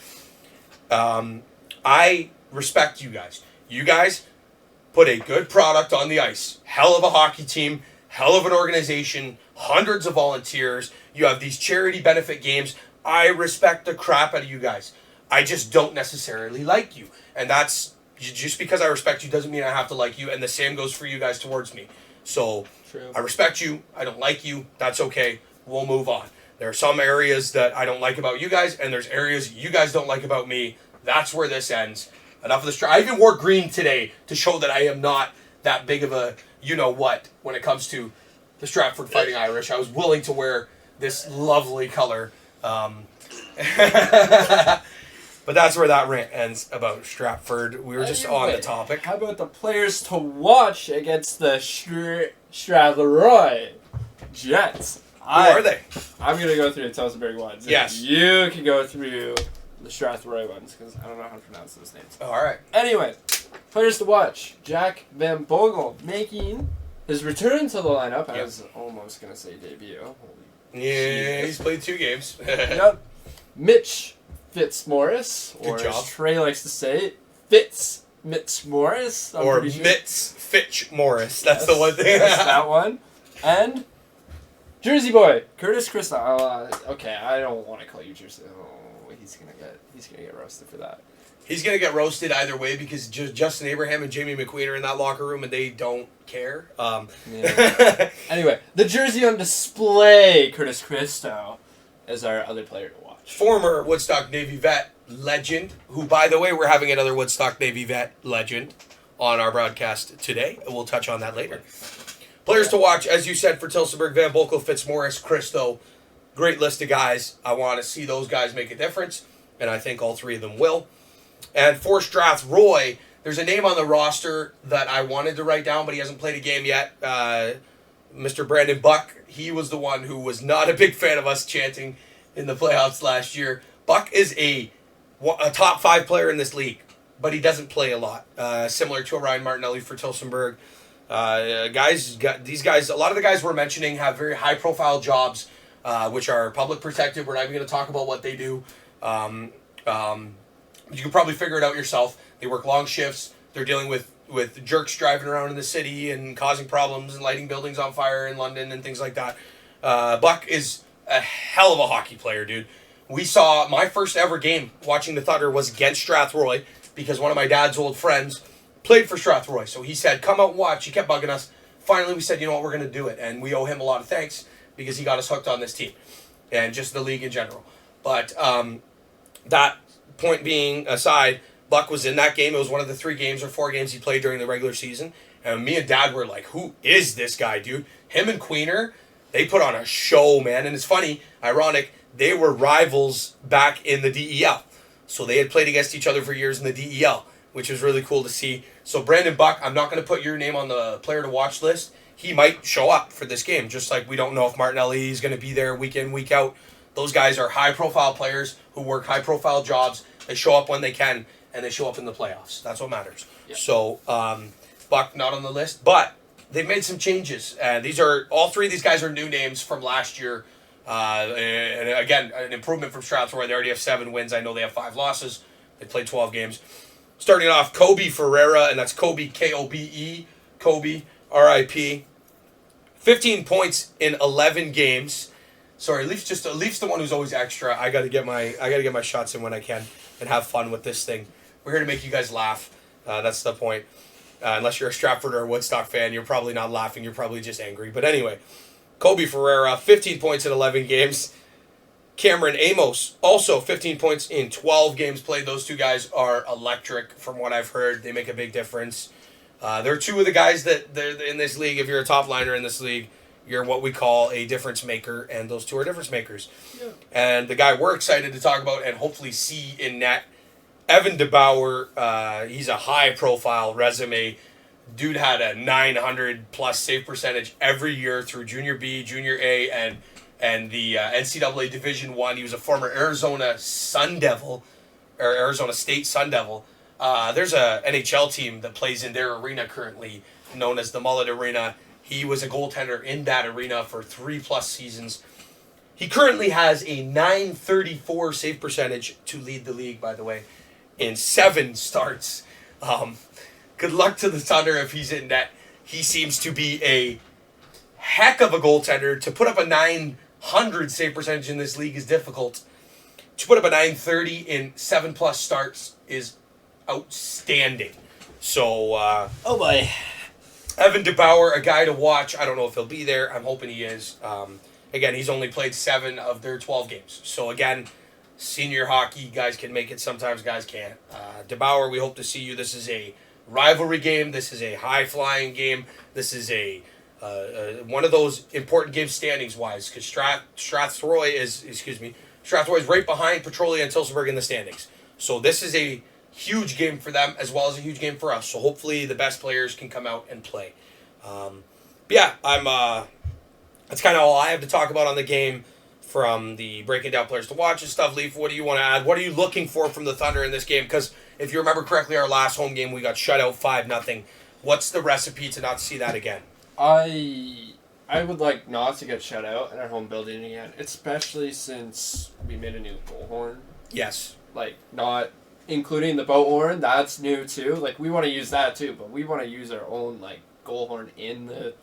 S2: I respect you guys. You guys put a good product on the ice. Hell of a hockey team, hell of an organization, hundreds of volunteers. You have these charity benefit games. I respect the crap out of you guys. I just don't necessarily like you. And that's just because I respect you doesn't mean I have to like you. And the same goes for you guys towards me. So
S3: True.
S2: I respect you. I don't like you. That's okay. We'll move on. There are some areas that I don't like about you guys, and there's areas you guys don't like about me. That's where this ends. Enough of this. I even wore green today to show that I am not that big of a you-know-what when it comes to the Stratford Fighting Irish. I was willing to wear this lovely color. But that's where that rant ends about Stratford. We were just on the topic.
S3: How about the players to watch against the Strathroy Jets?
S2: Who are they?
S3: I'm going to go through the Tillsonburg ones.
S2: Yes.
S3: You can go through the Strathroy ones because I don't know how to pronounce those names.
S2: All right.
S3: Anyway, players to watch. Jack Van Bogle making his return to the lineup. I was almost going to say debut.
S2: Yeah, he's played 2 games.
S3: Yep. Mitch Fitzmaurice, or as Trey likes to say, Mitch-Morris.
S2: Or Mitch-Fitch-Morris. That's the one thing.
S3: That's that one. And Jersey boy, Curtis Chris Nauts. Okay, I don't want to call you Jersey. Oh, he's gonna get roasted for that.
S2: He's going to get roasted either way because Justin Abraham and Jamie McQueen are in that locker room and they don't care.
S3: Anyway, the jersey on display, Curtis Christo, is our other player to watch.
S2: Former Woodstock Navy vet legend, who, by the way, we're having another Woodstock Navy vet legend on our broadcast today. We'll touch on that later. Players to watch, as you said, for Tillsonburg, Van Boekel, Fitzmaurice, Christo. Great list of guys. I want to see those guys make a difference, and I think all three of them will. And for Strathroy, there's a name on the roster that I wanted to write down, but he hasn't played a game yet. Mr. Brandon Buck, he was the one who was not a big fan of us chanting in the playoffs last year. Buck is a top 5 player in this league, but he doesn't play a lot. Similar to Ryan Martinelli for Tillsonburg. These guys, a lot of the guys we're mentioning have very high-profile jobs, which are public protected. We're not even going to talk about what they do. You can probably figure it out yourself. They work long shifts. They're dealing with jerks driving around in the city and causing problems and lighting buildings on fire in London and things like that. Buck is a hell of a hockey player, dude. We saw my first ever game watching the Thunder was against Strathroy because one of my dad's old friends played for Strathroy. So he said, come out and watch. He kept bugging us. Finally, we said, you know what, we're going to do it. And we owe him a lot of thanks because he got us hooked on this team and just the league in general. But that point being aside, Buck was in that game. It was one of the 3 games or 4 games he played during the regular season. And me and Dad were like, who is this guy, dude? Him and Queener, they put on a show, man. And it's funny, ironic, they were rivals back in the DEL. So they had played against each other for years in the DEL, which is really cool to see. So Brandon Buck, I'm not going to put your name on the player to watch list. He might show up for this game, just like we don't know if Martinelli is going to be there week in, week out. Those guys are high-profile players who work high-profile jobs. They show up when they can, and they show up in the playoffs. That's what matters. Yep. So Buck not on the list, but they've made some changes. All 3 of these guys are new names from last year. And again, an improvement from Strathroy. They already have 7 wins. I know they have 5 losses. They played 12 games. Starting off, Kobe Ferreira, and that's Kobe, K-O-B-E, Kobe, R-I-P. 15 points in 11 games. Sorry, Leif's the one who's always extra. I gotta get my shots in when I can and have fun with this thing. We're here to make you guys laugh. That's the point. Unless you're a Stratford or a Woodstock fan, you're probably not laughing. You're probably just angry. But anyway, Kobe Ferreira, 15 points in 11 games. Cameron Amos, also 15 points in 12 games played. Those 2 guys are electric from what I've heard. They make a big difference. They're 2 of the guys that they're in this league. If you're a top liner in this league, you're what we call a difference maker, and those 2 are difference makers. Yeah. And the guy we're excited to talk about and hopefully see in net, Evan DeBauer, he's a high-profile resume. Dude had a 900-plus save percentage every year through Junior B, Junior A, and the NCAA Division I. He was a former Arizona Sun Devil, or Arizona State Sun Devil. There's a NHL team that plays in their arena currently, known as the Mullet Arena. He was a goaltender in that arena for 3+ seasons. He currently has a 934 save percentage to lead the league, by the way, in 7 starts. Good luck to the Thunder if he's in net. He seems to be a heck of a goaltender. To put up a 900 save percentage in this league is difficult. To put up a 930 in 7+ starts is outstanding. So,
S3: oh boy.
S2: Evan DeBauer, a guy to watch. I don't know if he'll be there. I'm hoping he is. Again, he's only played 7 of their 12 games. So again, senior hockey, guys can make it. Sometimes guys can't. DeBauer, we hope to see you. This is a rivalry game. This is a high-flying game. This is a one of those important games standings-wise, because Strathroy is right behind Petrolia and Tillsonburg in the standings. So this is a huge game for them as well as a huge game for us. So hopefully the best players can come out and play. That's kind of all I have to talk about on the game from the breaking down players to watch and stuff. Leif, what do you want to add? What are you looking for from the Thunder in this game? Because if you remember correctly, our last home game, we got shut out 5-0. What's the recipe to not see that again?
S3: I would like not to get shut out in our home building again, especially since we made a new goal horn.
S2: Yes.
S3: Like, not including the boat horn, that's new too. Like, we want to use that too, but we want to use our own, like, goal horn in the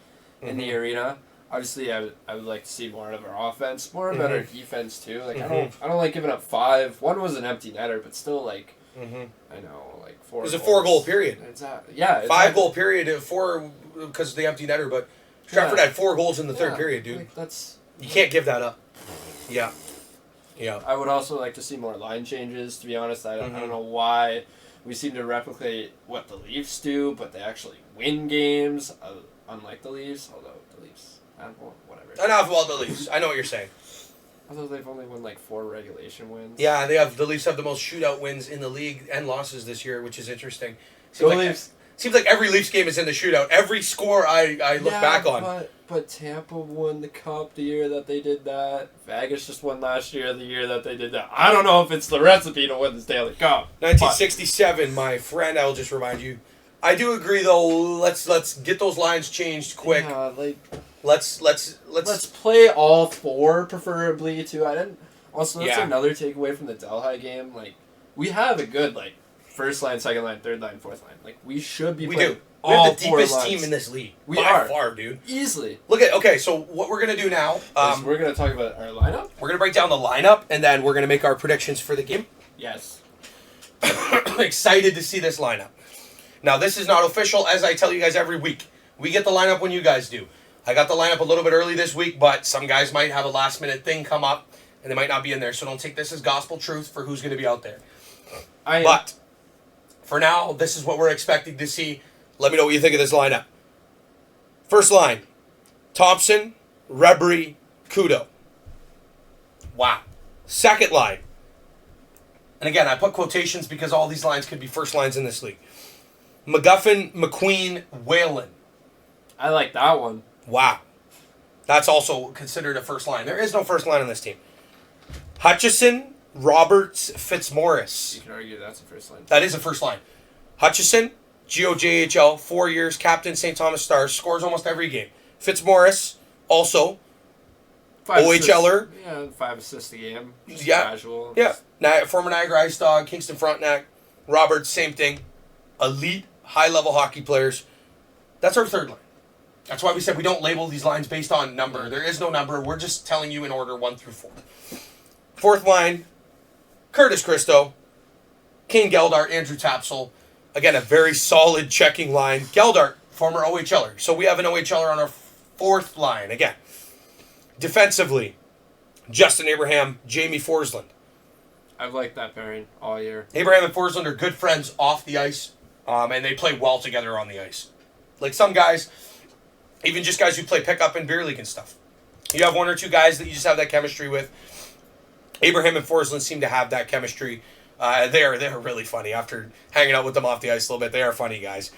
S3: arena. Obviously, I would like to see more of our offense, more about our defense too. Like, I don't like giving up 5. One was an empty netter, but still, like, I know, like 4
S2: It was a
S3: goals.
S2: 4-goal period.
S3: Exactly. Yeah.
S2: 5-goal period, 4 because of the empty netter, but Stratford had 4 goals in the third period, dude.
S3: Like that's...
S2: You can't give that up. Yeah. Yeah.
S3: I would also like to see more line changes, to be honest. I don't know why we seem to replicate what the Leafs do, but they actually win games, unlike the Leafs, although the Leafs, whatever.
S2: Enough about the Leafs. I know what you're saying.
S3: Although they've only won like 4 regulation wins.
S2: Yeah, the Leafs have the most shootout wins in the league and losses this year, which is interesting.
S3: Leafs.
S2: Seems like every Leafs game is in the shootout. Every score I look back on.
S3: But Tampa won the Cup the year that they did that. Vegas just won last year, the year that they did that. I don't know if it's the recipe to win the Stanley Cup.
S2: 1967, my friend, I will just remind you. I do agree, though. Let's get those lines changed quick.
S3: Yeah, like
S2: let's
S3: play all 4, preferably too. That's another takeaway from the Delhi game. Like, we have a good first line, second line, third line, fourth line. Like, we should be playing.
S2: We have the deepest team in this league.
S3: We are.
S2: Far, dude.
S3: Easily.
S2: Okay, so what we're going to do now...
S3: we're going to talk about our lineup?
S2: We're going to break down the lineup, and then we're going to make our predictions for the game.
S3: Yes.
S2: Excited to see this lineup. Now, this is not official, as I tell you guys every week. We get the lineup when you guys do. I got the lineup a little bit early this week, but some guys might have a last-minute thing come up, and they might not be in there, so don't take this as gospel truth for who's going to be out there. But, for now, this is what we're expecting to see. Let me know what you think of this lineup. First line, Thompson, Rebry, Kudo. Wow. Second line. And again, I put quotations because all these lines could be first lines in this league. McGuffin, McQueen, Whalen.
S3: I like that one.
S2: Wow. That's also considered a first line. There is no first line on this team. Hutchison, Roberts, Fitzmaurice.
S3: You can argue that's a first line.
S2: That is a first line. Hutchison, GOJHL, 4 years, captain, St. Thomas Stars, scores almost every game. Fitzmaurice, also,
S3: 5
S2: OHLer.
S3: Assists, 5 assists a game. Just
S2: yeah.
S3: Casual.
S2: Yeah. Former Niagara Ice Dog, Kingston Frontenac, Roberts, same thing. Elite, high-level hockey players. That's our third line. That's why we said we don't label these lines based on number. There is no number. We're just telling you in order 1 through 4. Fourth line, Curtis Christo, Kane Geldart, Andrew Tapsel. Again, a very solid checking line. Geldart, former OHLer. So we have an OHLer on our fourth line. Again, defensively, Justin Abraham, Jamie Forsland.
S3: I've liked that pairing all year.
S2: Abraham and Forsland are good friends off the ice, and they play well together on the ice. Like some guys, even just guys who play pickup and beer league and stuff. You have 1 or 2 guys that you just have that chemistry with. Abraham and Forsland seem to have that chemistry. They're really funny. After hanging out with them off the ice a little bit, they are funny guys.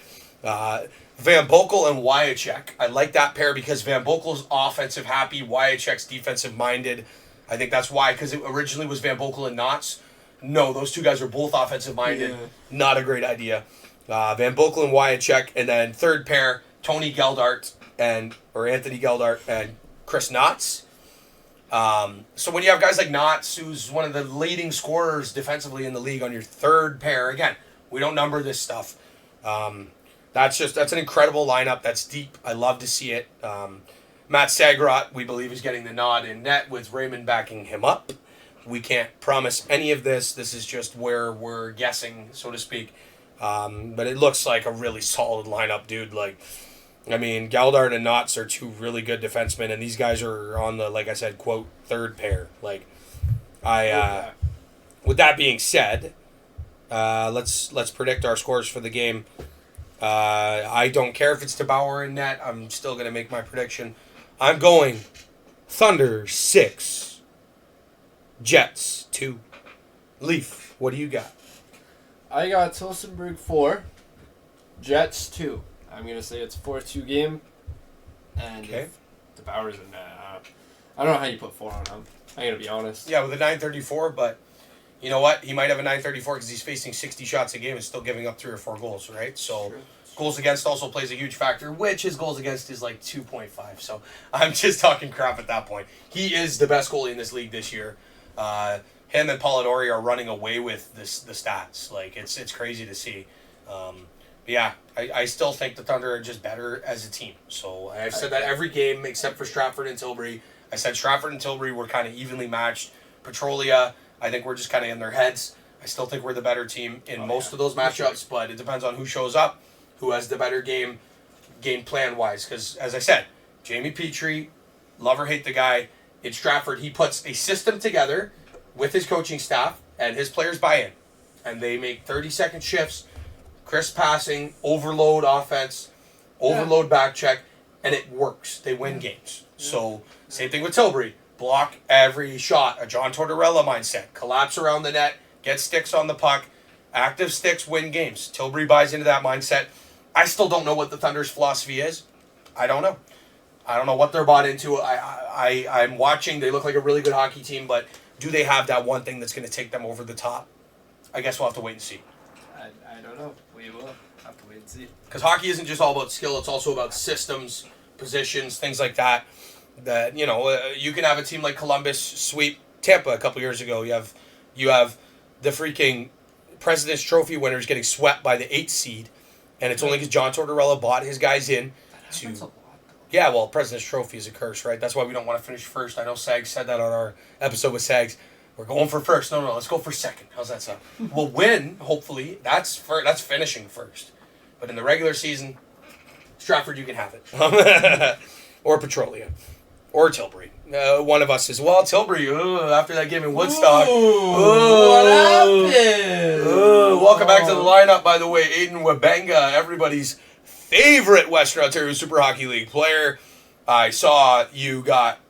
S2: Van Boekel and Wyachek. I like that pair because Van Boekel's offensive happy, Wyachek's defensive minded. I think that's why, because it originally was Van Boekel and Nauts. No, those 2 guys are both offensive minded. Yeah. Not a great idea. Van Boekel and Wyachek, and then third pair, Anthony Geldart and Chris Nauts. So when you have guys like Nauts, who's one of the leading scorers defensively in the league, on your third pair, again, we don't number this stuff. That's an incredible lineup. That's deep. I love to see it. Matt Sagrot, we believe, is getting the nod in net with Raymond backing him up. We can't promise any of this. This is just where we're guessing, so to speak. But it looks like a really solid lineup, dude. Geldart and Nauts are 2 really good defensemen, and these guys are on the, like I said, quote, third pair. With that being said, let's predict our scores for the game. I don't care if it's to Bauer and net. I'm still going to make my prediction. I'm going Thunder 6, Jets 2. Leaf, what do you got?
S3: I got Tilsonburg 4, Jets 2. I'm going to say it's a 4-2 game. And
S2: okay.
S3: The Bowers are I don't know how you put 4 on them. I'm going to be honest.
S2: Yeah, with a 934, but you know what? He might have a 934 because he's facing 60 shots a game and still giving up 3 or 4 goals, right? So goals against also plays a huge factor, which his goals against is like 2.5. So I'm just talking crap at that point. He is the best goalie in this league this year. Him and Polidori are running away with the stats. It's crazy to see. Yeah, I still think the Thunder are just better as a team. So I've said that every game except for Stratford and Tilbury. I said Stratford and Tilbury were kind of evenly matched. Petrolia, I think we're just kind of in their heads. I still think we're the better team in most of those matchups, but it depends on who shows up, who has the better game plan-wise. Because, as I said, Jamie Petrie, love or hate the guy, in Stratford, he puts a system together with his coaching staff, and his players buy in. And they make 30-second shifts, crisp passing, overload offense, overload back check, and it works. They win games. So, same thing with Tilbury. Block every shot. A John Tortorella mindset. Collapse around the net. Get sticks on the puck. Active sticks win games. Tilbury buys into that mindset. I still don't know what the Thunder's philosophy is. I don't know. I don't know what they're bought into. I'm watching. They look like a really good hockey team, but do they have that one thing that's going to take them over the top? I guess we'll have to wait and see.
S3: I don't know. We will have to wait and see.
S2: Because hockey isn't just all about skill. It's also about systems, positions, things like that. That, you can have a team like Columbus sweep Tampa a couple years ago. You have the freaking President's Trophy winners getting swept by the 8th seed, and it's only because John Tortorella bought his guys in to... Yeah, well, President's Trophy is a curse, right? That's why we don't want to finish first. I know Sags said that on our episode with Sags. We're going for first. No, let's go for second. How's that sound? We'll win, hopefully. That's finishing first. But in the regular season, Stratford, you can have it. Or Petroleum. Or Tilbury. One of us as well. Tilbury, after that game in Woodstock.
S3: What happened?
S2: Welcome back to the lineup, by the way. Aiden Wabenga, everybody's favorite Western Ontario Super Hockey League player. I saw you got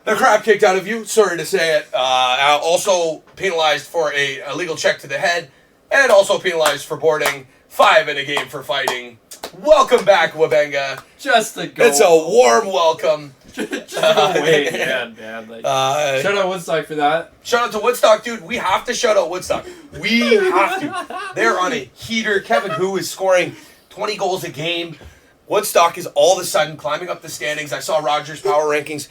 S2: the crap kicked out of you. Sorry to say it. Also penalized for a illegal check to the head. And also penalized for boarding. 5 in a game for fighting. Welcome back, Wabenga.
S3: Just a go.
S2: It's a warm welcome.
S3: Just a wait, man. Shout out Woodstock for that.
S2: Shout out to Woodstock, dude. We have to shout out Woodstock. We have to. They're on a heater. Kevin Hu is scoring 20 goals a game. Woodstock is all of a sudden climbing up the standings. I saw Rogers' power rankings.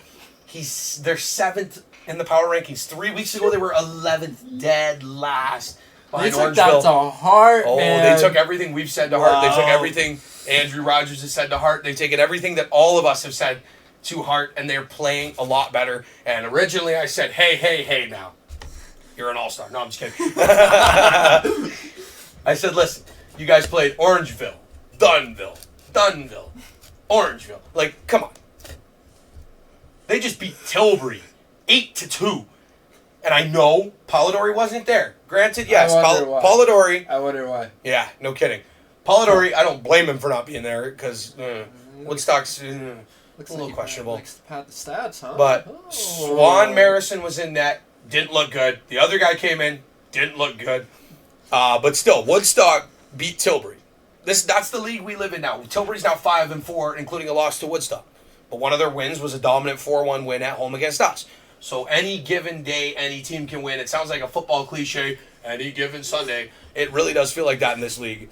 S2: They're 7th in the power rankings. 3 weeks ago, they were 11th, dead last.
S3: They took that to heart, man.
S2: They took everything we've said to heart. They took everything Andrew Rogers has said to heart. They've taken everything that all of us have said to heart, and they're playing a lot better. And originally I said, hey, now. You're an all-star. No, I'm just kidding. I said, listen, you guys played Orangeville, Dunnville, Orangeville. Like, come on. They just beat Tilbury 8-2. And I know Polidori wasn't there. Granted, yes, Polidori.
S3: I wonder why.
S2: Yeah, no kidding. Polidori, I don't blame him for not being there because Woodstock's a little questionable.
S3: Likes to pat the stats, huh?
S2: But Swan Marison was in net, didn't look good. The other guy came in, didn't look good. But still, Woodstock beat Tilbury. That's the league we live in now. Tilbury's now 5-4, including a loss to Woodstock. But one of their wins was a dominant 4-1 win at home against us. So any given day, any team can win. It sounds like a football cliche, any given Sunday. It really does feel like that in this league.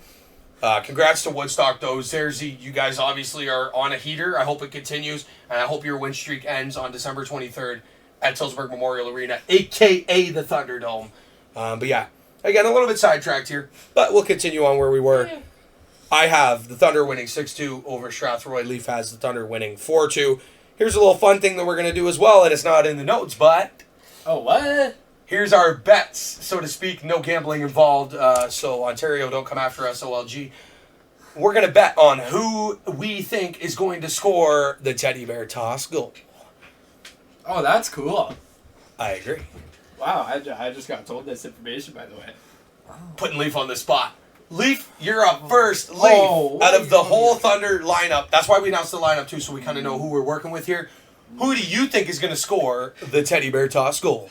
S2: Congrats to Woodstock, though. Zerzy, you guys obviously are on a heater. I hope it continues, and I hope your win streak ends on December 23rd at Tillsburg Memorial Arena, a.k.a. the Thunderdome. But yeah, again, a little bit sidetracked here, but we'll continue on where we were. I have the Thunder winning 6-2 over Strathroy. Leif has the Thunder winning 4-2. Here's a little fun thing that we're going to do as well, and it's not in the notes, but...
S3: Oh, what?
S2: Here's our bets, so to speak. No gambling involved, so Ontario, don't come after us, OLG. We're going to bet on who we think is going to score the Teddy Bear toss goal.
S3: Oh, that's cool.
S2: I agree.
S3: Wow, I just got told this information, by the way.
S2: Putting Leif on the spot. Leif, you're up first. Leif, out of the whole Thunder lineup, that's why we announced the lineup too, so we kind of know who we're working with here. Who do you think is going to score the Teddy Bear toss goal?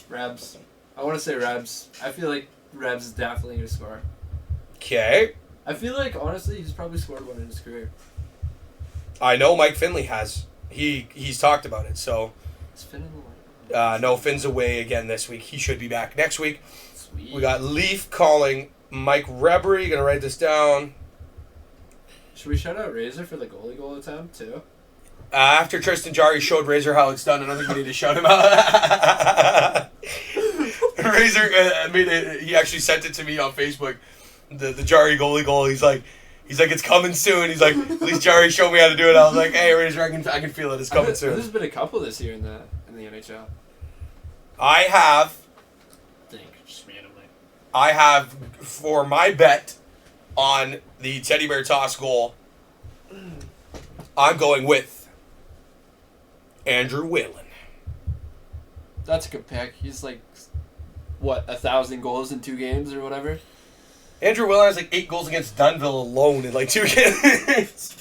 S3: Rebs. I want to say Rebs. I feel like Rebs is definitely going to score.
S2: Okay.
S3: I feel like, honestly, he's probably scored one in his career.
S2: I know Mike Finley has. He's talked about it, so...
S3: Is Finn in the lineup?
S2: No, Finn's away again this week. He should be back next week.
S3: Sweet.
S2: We got Leif calling Mike Rebry. You going to write this down?
S3: Should we shout out Razor for the goalie goal attempt, too?
S2: After Tristan Jarry showed Razor how it's done, I don't think we need to shout him out. Razor he actually sent it to me on Facebook. The Jarry goalie goal. He's like, it's coming soon. He's like, at least Jarry showed me how to do it. I was like, hey Razor, I can feel it. It's coming soon.
S3: There's been a couple this year in the NHL.
S2: I have.
S3: I think just random
S2: I have, for my bet on the Teddy Bear toss goal, I'm going with Andrew Whalen.
S3: That's a good pick. He's like, what, 1,000 goals in 2 games or whatever?
S2: Andrew Whalen has like 8 goals against Dunville alone in like 2 games.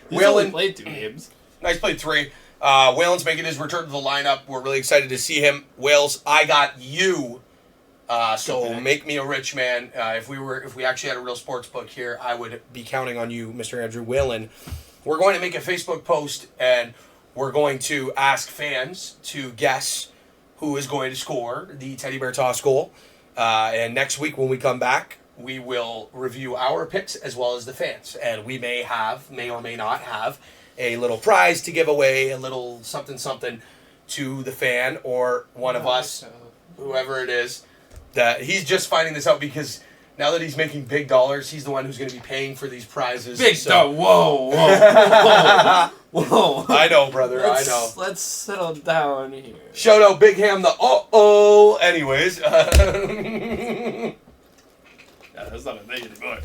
S3: He's only played 2 games.
S2: Nice, played 3. Whalen's making his return to the lineup. We're really excited to see him. Wales, I got you. So make me a rich man. If we actually had a real sports book here, I would be counting on you, Mr. Andrew Whalen. We're going to make a Facebook post, and we're going to ask fans to guess who is going to score the Teddy Bear toss goal. And next week when we come back, we will review our picks as well as the fans. And we may or may not have a little prize to give away, a little something to the fan or one of us, whoever it is. That he's just finding this out because now that he's making big dollars, he's the one who's going to be paying for these prizes.
S3: Whoa.
S2: I know, brother. I know.
S3: Let's settle down here.
S2: Shout out Big Ham the Anyways.
S3: That's not a thing anymore.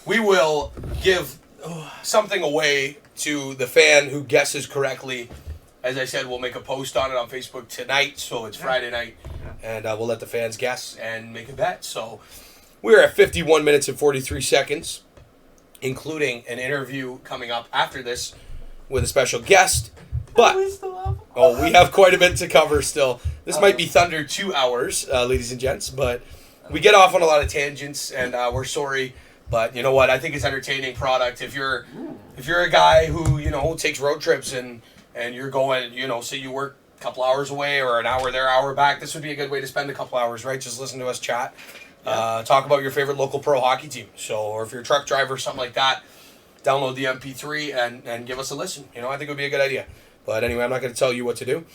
S2: We will give something away to the fan who guesses correctly. As I said, we'll make a post on it on Facebook tonight, so it's Friday night, and we'll let the fans guess and make a bet. So we're at 51 minutes and 43 seconds, including an interview coming up after this with a special guest. But we have quite a bit to cover still. This might be Thunder 2 hours, ladies and gents, but we get off on a lot of tangents, and we're sorry. But you know what? I think it's entertaining product. If you're a guy who takes road trips and you're going, say you work a couple hours away or an hour there, hour back, this would be a good way to spend a couple hours, right? Just listen to us chat. Talk about your favorite local pro hockey team. Or if you're a truck driver or something like that, download the MP3 and give us a listen. I think it would be a good idea. But anyway, I'm not going to tell you what to do.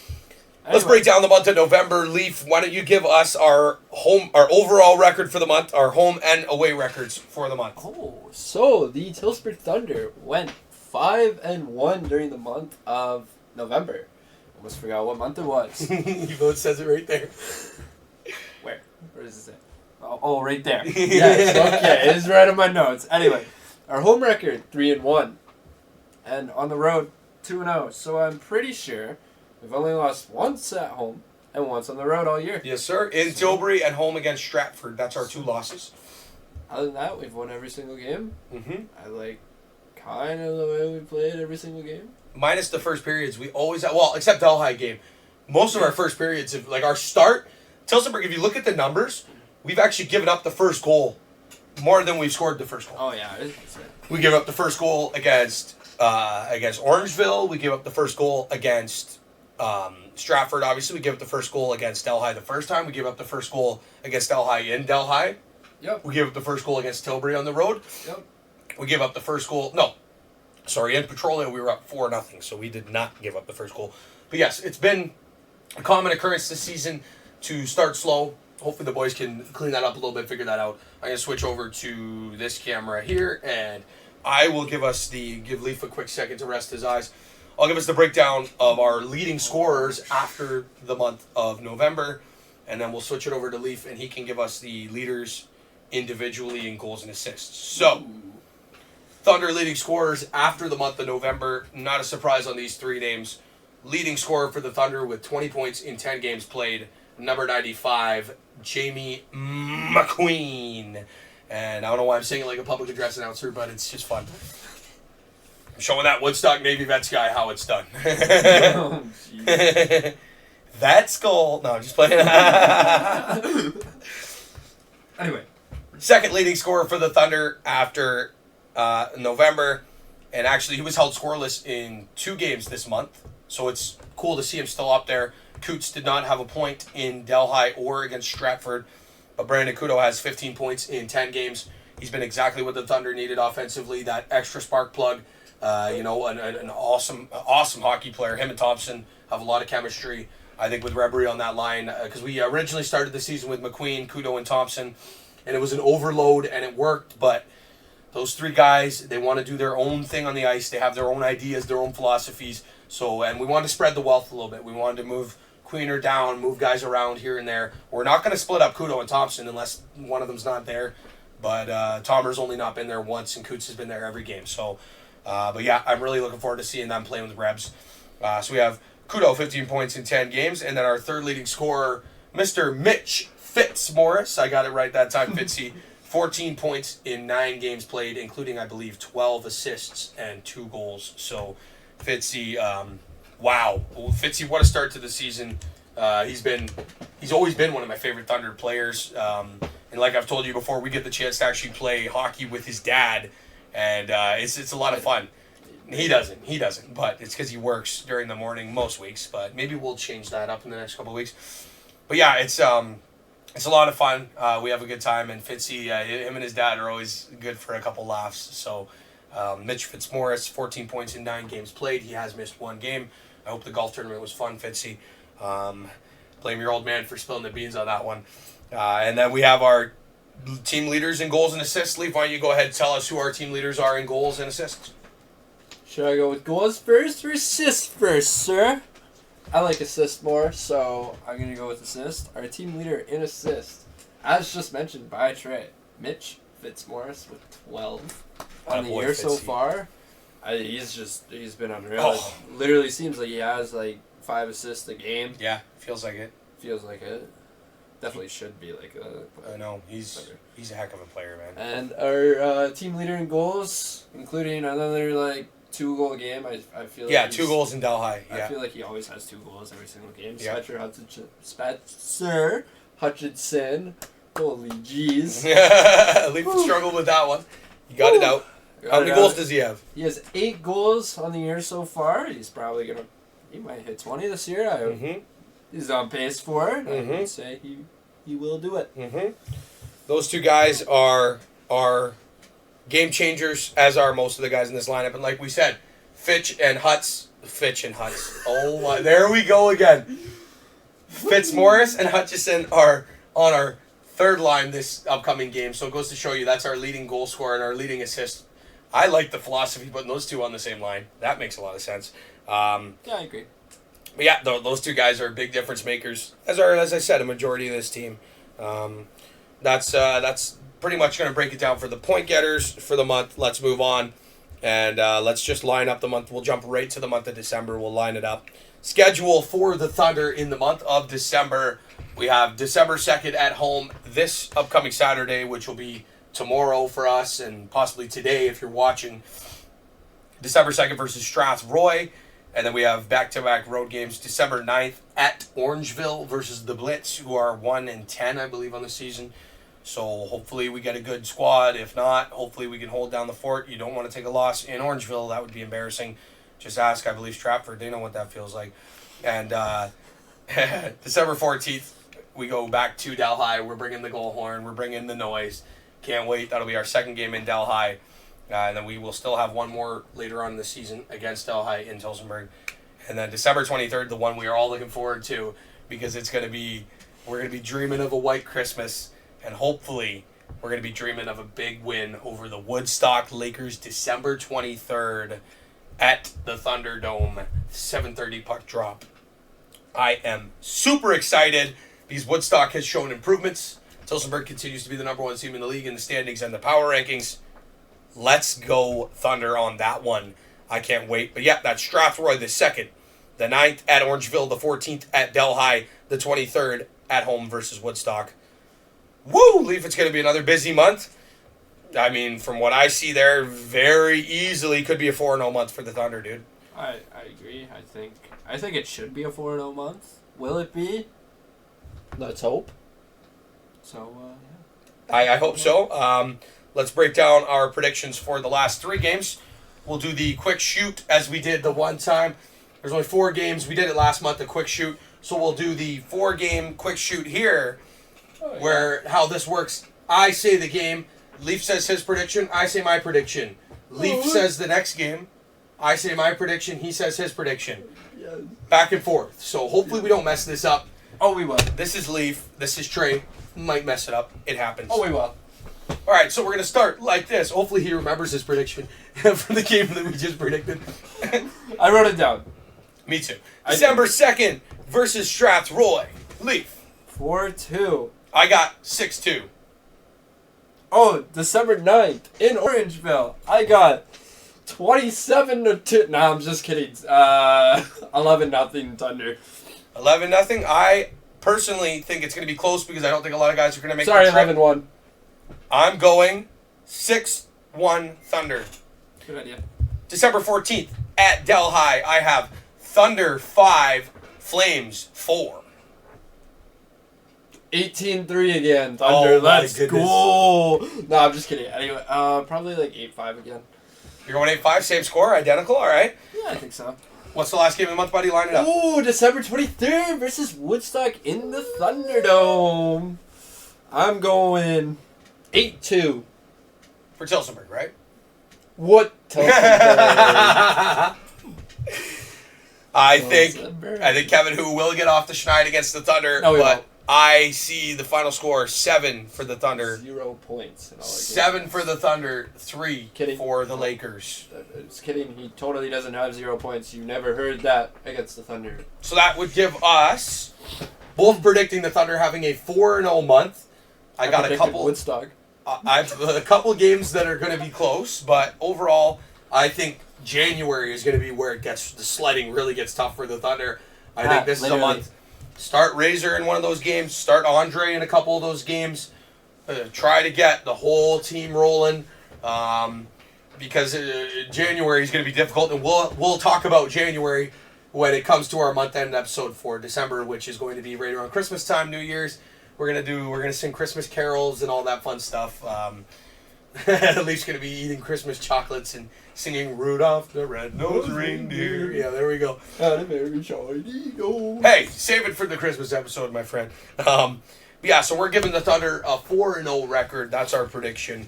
S2: Let's break down the month of November. Leif, why don't you give us our overall record for the month, our home and away records for the month.
S3: So the Tillsburg Thunder went 5-1 during the month of November. Almost forgot what month it was.
S2: You both says it right there.
S3: Where does it say? Oh, right there. Yes, okay, it's right in my notes. Anyway, our home record 3-1, and on the road 2-0. So I'm pretty sure we've only lost once at home and once on the road all year.
S2: Yes, sir. In Tilbury and home against Stratford. That's our 2 losses.
S3: Other than that, we've won every single game.
S2: Mm-hmm.
S3: I like kind of the way we played every single game.
S2: Minus the first periods, we always have, except Delhi game. Most of our first periods, our start, Tilsonburg, if you look at the numbers, we've actually given up the first goal more than we've scored the first goal.
S3: Oh, yeah.
S2: We give up the first goal against Orangeville. We give up the first goal against Stratford. Obviously, we give up the first goal against Delhi the first time. We give up the first goal against Delhi in Delhi.
S3: Yep.
S2: We give up the first goal against Tilbury on the road.
S3: Yep.
S2: We give up the first goal. In Petrolia, we were up 4-0, so we did not give up the first goal. But yes, it's been a common occurrence this season to start slow. Hopefully the boys can clean that up a little bit, figure that out. I'm going to switch over to this camera here, and I will give Leif a quick second to rest his eyes. I'll give us the breakdown of our leading scorers after the month of November, and then we'll switch it over to Leif, and he can give us the leaders individually in goals and assists. So, Thunder leading scorers after the month of November. Not a surprise on these 3 names. Leading scorer for the Thunder with 20 points in 10 games played, number 95, Jamie McQueen. And I don't know why I'm saying it like a public address announcer, but it's just fun. I'm showing that Woodstock Navy Vets guy how it's done.
S3: Oh,
S2: That's goal. No, I'm just playing.
S3: Anyway.
S2: Second leading scorer for the Thunder after November. And actually, he was held scoreless in 2 games this month. So it's cool to see him still up there. Coots did not have a point in Delhi or against Stratford. But Brandon Kudo has 15 points in 10 games. He's been exactly what the Thunder needed offensively. That extra spark plug. An awesome hockey player. Him and Thompson have a lot of chemistry. I think with Rebbery on that line. Because we originally started the season with McQueen, Kudo, and Thompson. And it was an overload, and it worked. But those 3 guys, they want to do their own thing on the ice. They have their own ideas, their own philosophies. And we wanted to spread the wealth a little bit. We wanted to move Queener down, move guys around here and there. We're not going to split up Kudo and Thompson unless one of them's not there. But Tomer's only not been there once, and Coots has been there every game. So, but yeah, I'm really looking forward to seeing them playing with Rebs. So we have Kudo, 15 points in 10 games, and then our third leading scorer, Mr. Mitch Fitzmaurice. I got it right that time, Fitzy. 14 points in 9 games played, including, I believe, 12 assists and 2 goals. So, Fitzy, wow. Fitzy, what a start to the season. He's always been one of my favorite Thunder players. And like I've told you before, we get the chance to actually play hockey with his dad, and it's a lot of fun. He doesn't, but it's because he works during the morning most weeks. But maybe we'll change that up in the next couple of weeks. But yeah, it's a lot of fun. We have a good time, and Fitzy, him and his dad are always good for a couple laughs. So Mitch Fitzmaurice, 14 points in 9 games played. He has missed 1 game. I hope the golf tournament was fun, Fitzy. Blame your old man for spilling the beans on that one. And then we have our team leaders in goals and assists. Leif, why don't you go ahead and tell us who our team leaders are in goals and assists?
S3: Should I go with goals first or assists first, sir? I like assist more, so I'm going to go with assist. Our team leader in assist, as just mentioned by Treh, Mitch Fitzmaurice with 12 on the year so far. He's been unreal.
S2: Oh.
S3: It literally seems like he has like 5 assists a game.
S2: Yeah, feels like it.
S3: Definitely should be like a...
S2: I know, he's a heck of a player, man.
S3: And our team leader in goals, including another like 2-goal game. I feel like
S2: 2 goals in Delhi. Yeah.
S3: I feel like he always has 2 goals every single game.
S2: Yeah.
S3: Spencer Hutchinson. Holy jeez.
S2: Leif struggled with that one. You got it out. How many goals does he have?
S3: He has 8 goals on the year so far. He's probably he might hit 20 this year. He's on pace for it. I would say he will do it.
S2: Those 2 guys are game changers, as are most of the guys in this lineup. And like we said, Fitch and Huts. Oh my, there we go again. Fitzmaurice and Hutchison are on our third line this upcoming game. So it goes to show you that's our leading goal scorer and our leading assist. I like the philosophy putting those 2 on the same line. That makes a lot of sense.
S3: Yeah, I agree.
S2: But yeah, those 2 guys are big difference makers, as I said, a majority of this team. That's pretty much going to break it down for the point getters for the month. Let's move on, and let's just line up the month. We'll jump right to the month of December. We'll line it up. Schedule for the Thunder in the month of December. We have December 2nd at home this upcoming Saturday, which will be tomorrow for us, and possibly today if you're watching. December 2nd versus Strathroy. And then we have back-to-back road games. December 9th at Orangeville versus the Blitz, who are 1-10, I believe, on the season. So hopefully we get a good squad. If not, hopefully we can hold down the fort. You don't want to take a loss in Orangeville. That would be embarrassing. Just ask, I believe, Stratford. They know what that feels like. And December 14th, we go back to Delhi. We're bringing the goal horn. We're bringing the noise. Can't wait. That'll be our second game in Delhi. And then we will still have one more later on in the season against Delhi in Tillsonburg. And then December 23rd, the one we are all looking forward to, because we're going to be dreaming of a white Christmas, and hopefully we're going to be dreaming of a big win over the Woodstock Lakers December 23rd at the Thunderdome, 7:30 puck drop. I am super excited because Woodstock has shown improvements. Tillsonburg continues to be the number 1 team in the league in the standings and the power rankings. Let's go Thunder on that one. I can't wait. But yeah, that's Strathroy the 2nd, the 9th at Orangeville, the 14th at Delhi, the 23rd at home versus Woodstock. Woo! Leif, it's going to be another busy month. I mean, from what I see there, very easily could be a 4-0 month for the Thunder, dude.
S3: I agree. I think it should be a 4-0 month. Will it be? Let's hope. So, yeah.
S2: I hope so. Let's break down our predictions for the last 3 games. We'll do the quick shoot as we did the one time. There's only 4 games. We did it last month, the quick shoot. So we'll do the 4-game quick shoot here, where how this works. I say the game. Leif says his prediction. I say my prediction. Leif says the next game. I say my prediction. He says his prediction.
S3: Yes.
S2: Back and forth. So hopefully we don't mess this up.
S3: Oh, we will.
S2: This is Leif. This is Treh. Might mess it up. It happens.
S3: Oh, we will.
S2: All right, so we're going to start like this. Hopefully he remembers his prediction for the game that we just predicted.
S3: I wrote it down.
S2: Me too. December 2nd versus Strathroy. Leif.
S3: 4-2.
S2: I got 6-2.
S3: Oh, December 9th in Orangeville. I got 27-2. Nah, I'm just kidding. 11-0 Thunder.
S2: 11-0. I personally think it's going to be close because I don't think a lot of guys are going to make
S3: Sorry,
S2: the trip.
S3: 11-1.
S2: I'm going 6-1 Thunder.
S3: Good idea.
S2: December 14th at Delhi, I have Thunder 5, Flames 4.
S3: 18-3 again, Thunder.
S2: Oh, my
S3: Let's
S2: goodness.
S3: go. No, I'm just kidding. Anyway, probably like 8-5 again.
S2: You're going 8-5, same score, identical, all right.
S3: Yeah, I think so.
S2: What's the last game of the month, buddy? Line it up.
S3: Ooh, December 23rd versus Woodstock in the Thunderdome. I'm going 8-2.
S2: For Tilsonburg, right?
S3: What?
S2: I think Kevin Hu will get off the schneid against the Thunder,
S3: No, he
S2: but
S3: won't.
S2: I see the final score 7 for the Thunder.
S3: 0 points.
S2: 7 for the Thunder, 3
S3: Kidding.
S2: for the Lakers.
S3: Just kidding. He totally doesn't have 0 points. You never heard that against the Thunder.
S2: So that would give us both predicting the Thunder having a 4-0 month. I got a couple.
S3: Woodstock.
S2: I've a couple games that are going to be close, but overall, I think January is going to be where the sledding really gets tough for the Thunder. I think this is a month. Start Razor in one of those games. Start Andre in a couple of those games. Try to get the whole team rolling, because January is going to be difficult, and we'll talk about January when it comes to our month-end episode for December, which is going to be right around Christmas time, New Year's. We're gonna sing Christmas carols and all that fun stuff. Leif's gonna be eating Christmas chocolates and singing Rudolph the Red-Nosed Reindeer. Yeah, there we go. Hey, save it for the Christmas episode, my friend. Yeah, so we're giving the Thunder a 4-0 record. That's our prediction.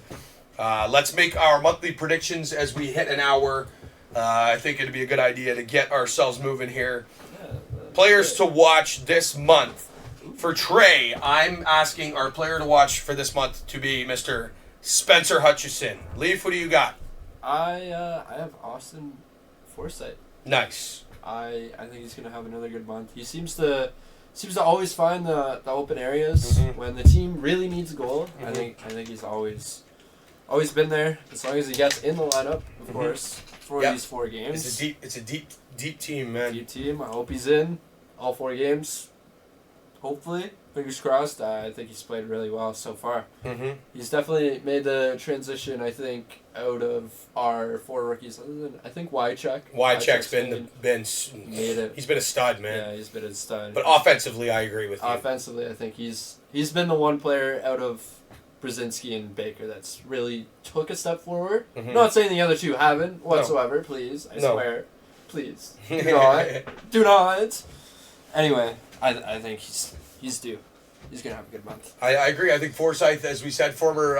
S2: Let's make our monthly predictions as we hit an hour. I think it'd be a good idea to get ourselves moving here. Players to watch this month. For Trey, I'm asking our player to watch for this month to be Mr. Spencer Hutchison. Leif, what do you got?
S3: I have Austin Forsythe.
S2: Nice.
S3: I think he's gonna have another good month. He seems to always find the open areas when the team really needs a goal. I think he's always been there as long as he gets in the lineup, of course, for these 4 games.
S2: It's a deep team, man.
S3: Deep team. I hope he's in all 4 games. Hopefully, fingers crossed. I think he's played really well so far. He's definitely made the transition, I think, out of our 4 rookies. Other than, I think Wycheck.
S2: Wycheck's been
S3: made it.
S2: He's been a stud, man.
S3: Yeah, he's been a stud.
S2: But offensively, I agree with you.
S3: Offensively, I think he's been the one player out of Brzezinski and Baker that's really took a step forward. Not saying the other 2 haven't whatsoever. No. Please, I swear. Please, do not. Do not. Anyway. I think he's due. He's going to have a good month.
S2: I agree. I think Forsythe, as we said, former